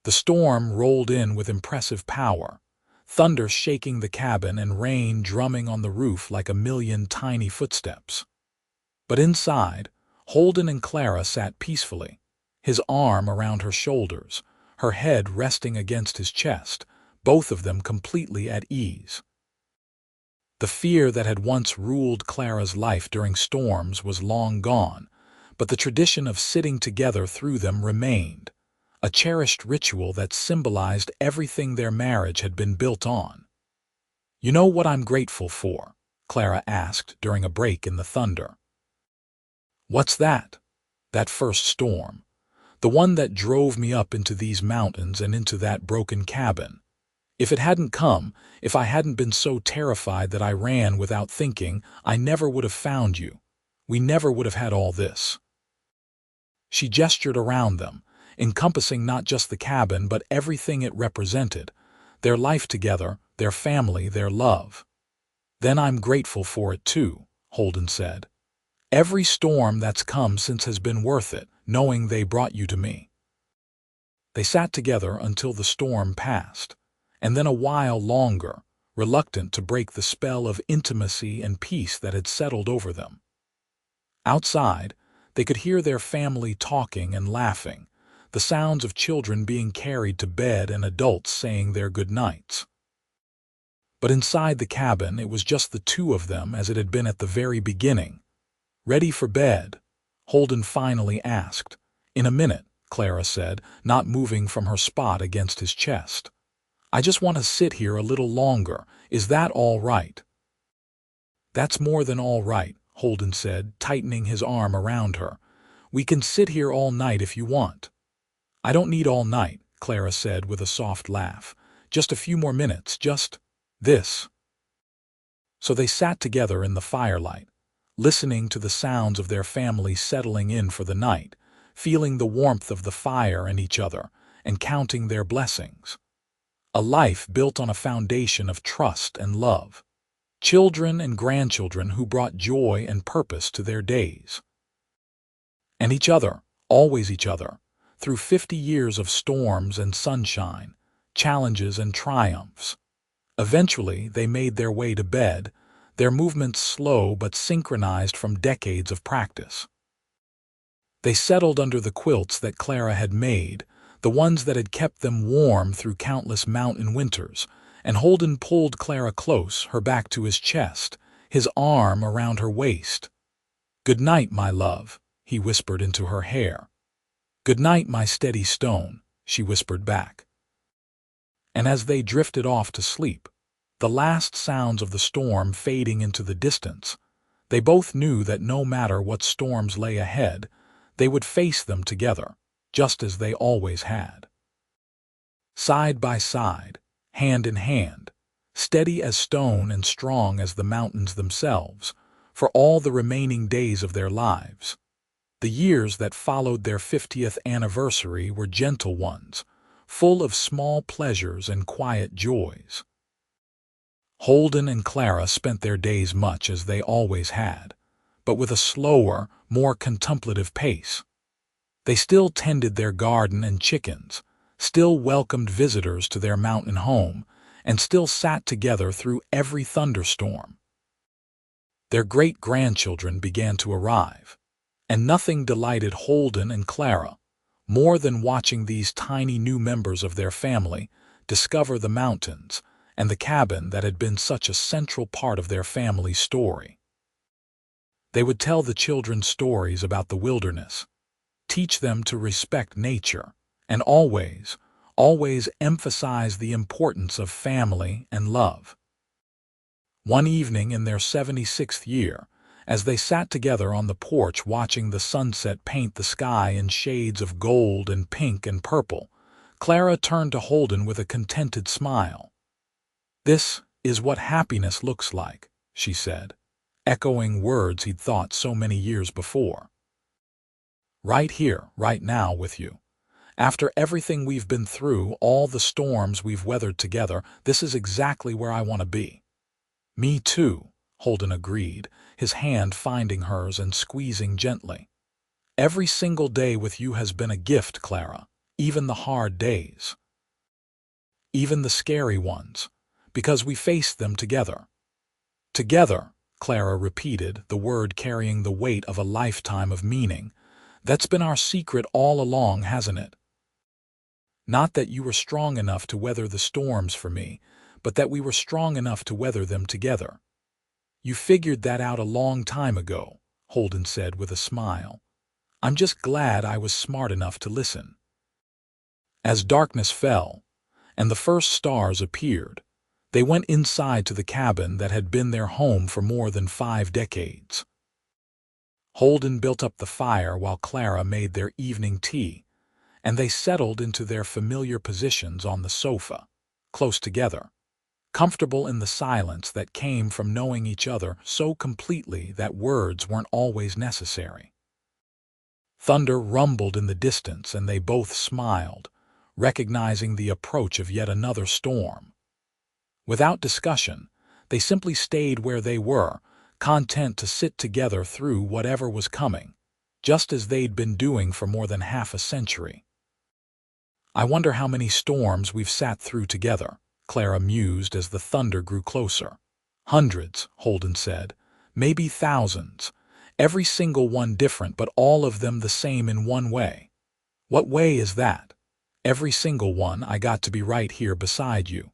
Speaker 1: The storm rolled in with impressive power, thunder shaking the cabin and rain drumming on the roof like a million tiny footsteps. But inside, Holden and Clara sat peacefully, his arm around her shoulders, her head resting against his chest, both of them completely at ease. The fear that had once ruled Clara's life during storms was long gone, but the tradition of sitting together through them remained, a cherished ritual that symbolized everything their marriage had been built on. "You know what I'm grateful for?" Clara asked during a break in the thunder. "What's that?" "That first storm. The one that drove me up into these mountains and into that broken cabin. If it hadn't come, if I hadn't been so terrified that I ran without thinking, I never would have found you. We never would have had all this." She gestured around them, encompassing not just the cabin but everything it represented, their life together, their family, their love. "Then I'm grateful for it too," Holden said. "Every storm that's come since has been worth it, knowing they brought you to me." They sat together until the storm passed, and then a while longer, reluctant to break the spell of intimacy and peace that had settled over them. Outside, they could hear their family talking and laughing, the sounds of children being carried to bed and adults saying their good nights. But inside the cabin, it was just the two of them as it had been at the very beginning. "Ready for bed?" Holden finally asked. "In a minute," Clara said, not moving from her spot against his chest. "I just want to sit here a little longer. Is that all right?" "That's more than all right," Holden said, tightening his arm around her. "We can sit here all night if you want." "I don't need all night," Clara said with a soft laugh. "Just a few more minutes, just—" This. So they sat together in the firelight, listening to the sounds of their family settling in for the night, feeling the warmth of the fire and each other, and counting their blessings. A life built on a foundation of trust and love. Children and grandchildren who brought joy and purpose to their days. And each other, always each other, through 50 years of storms and sunshine, challenges and triumphs. Eventually, they made their way to bed, their movements slow but synchronized from decades of practice. They settled under the quilts that Clara had made, the ones that had kept them warm through countless mountain winters, and Holden pulled Clara close, her back to his chest, his arm around her waist. "Good night, my love," he whispered into her hair. "Good night, my steady stone," she whispered back. And as they drifted off to sleep, the last sounds of the storm fading into the distance, they both knew that no matter what storms lay ahead, they would face them together, just as they always had. Side by side, hand in hand, steady as stone and strong as the mountains themselves, for all the remaining days of their lives. The years that followed their 50th anniversary were gentle ones, full of small pleasures and quiet joys. Holden and Clara spent their days much as they always had, but with a slower, more contemplative pace. They still tended their garden and chickens, still welcomed visitors to their mountain home, and still sat together through every thunderstorm. Their great-grandchildren began to arrive, and nothing delighted Holden and Clara more than watching these tiny new members of their family discover the mountains and the cabin that had been such a central part of their family's story. They would tell the children stories about the wilderness, teach them to respect nature, and always emphasize the importance of family and love. One evening in their 76th year, as they sat together on the porch watching the sunset paint the sky in shades of gold and pink and purple, Clara turned to Holden with a contented smile. "This is what happiness looks like," she said, echoing words he'd thought so many years before. "Right here, right now with you. After everything we've been through, all the storms we've weathered together, this is exactly where I want to be." "Me too," Holden agreed, his hand finding hers and squeezing gently. "Every single day with you has been a gift, Clara, even the hard days. Even the scary ones, because we faced them together." "Together," Clara repeated, the word carrying the weight of a lifetime of meaning. "That's been our secret all along, hasn't it? Not that you were strong enough to weather the storms for me, but that we were strong enough to weather them together. You figured that out a long time ago," Holden said with a smile. "I'm just glad I was smart enough to listen." As darkness fell, and the first stars appeared, they went inside to the cabin that had been their home for more than 5 decades. Holden built up the fire while Clara made their evening tea, and they settled into their familiar positions on the sofa, close together, comfortable in the silence that came from knowing each other so completely that words weren't always necessary. Thunder rumbled in the distance, and they both smiled, recognizing the approach of yet another storm. Without discussion, they simply stayed where they were, content to sit together through whatever was coming, just as they'd been doing for more than half a century. "I wonder how many storms we've sat through together," Clara mused as the thunder grew closer. "Hundreds," Holden said. "Maybe thousands. Every single one different, but all of them the same in one way." "What way is that?" "Every single one I got to be right here beside you.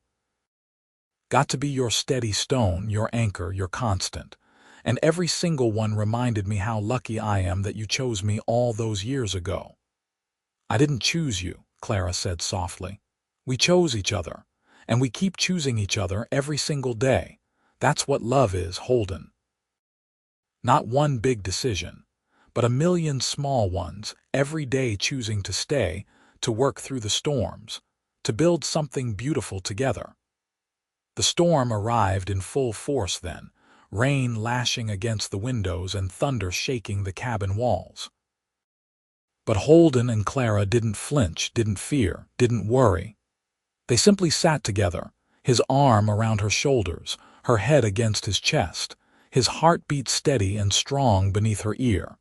Speaker 1: Got to be your steady stone, your anchor, your constant. And every single one reminded me how lucky I am that you chose me all those years ago." "I didn't choose you," Clara said softly. "We chose each other, and we keep choosing each other every single day. That's what love is, Holden. Not one big decision, but a million small ones, every day choosing to stay, to work through the storms, to build something beautiful together." The storm arrived in full force then, rain lashing against the windows and thunder shaking the cabin walls. But Holden and Clara didn't flinch, didn't fear, didn't worry. They simply sat together, his arm around her shoulders, her head against his chest, his heartbeat steady and strong beneath her ear.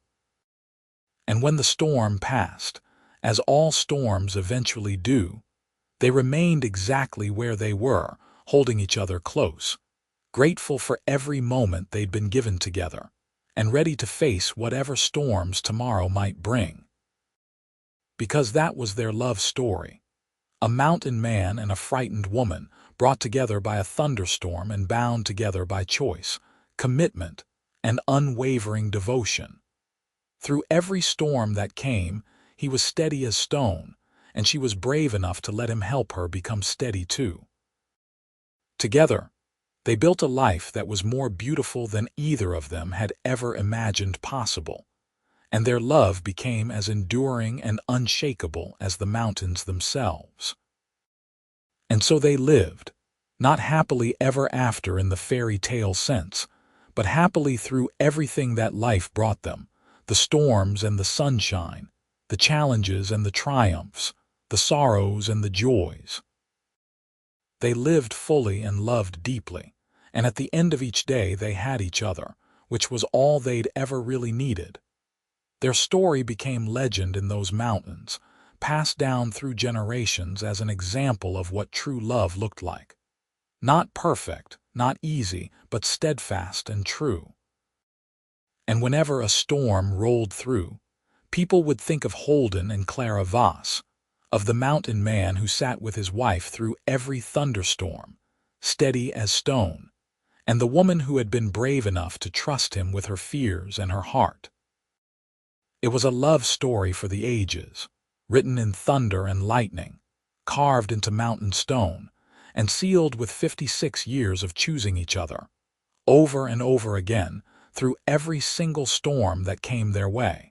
Speaker 1: And when the storm passed, as all storms eventually do, they remained exactly where they were, holding each other close, grateful for every moment they'd been given together, and ready to face whatever storms tomorrow might bring. Because that was their love story. A mountain man and a frightened woman, brought together by a thunderstorm and bound together by choice, commitment, and unwavering devotion. Through every storm that came, he was steady as stone, and she was brave enough to let him help her become steady too. Together, they built a life that was more beautiful than either of them had ever imagined possible, and their love became as enduring and unshakable as the mountains themselves. And so they lived, not happily ever after in the fairy tale sense, but happily through everything that life brought them, the storms and the sunshine, the challenges and the triumphs, the sorrows and the joys. They lived fully and loved deeply, and at the end of each day they had each other, which was all they'd ever really needed. Their story became legend in those mountains, passed down through generations as an example of what true love looked like. Not perfect, not easy, but steadfast and true. And whenever a storm rolled through, people would think of Holden and Clara Voss, of the mountain man who sat with his wife through every thunderstorm, steady as stone, and the woman who had been brave enough to trust him with her fears and her heart. It was a love story for the ages, written in thunder and lightning, carved into mountain stone, and sealed with 56 years of choosing each other, over and over again, through every single storm that came their way.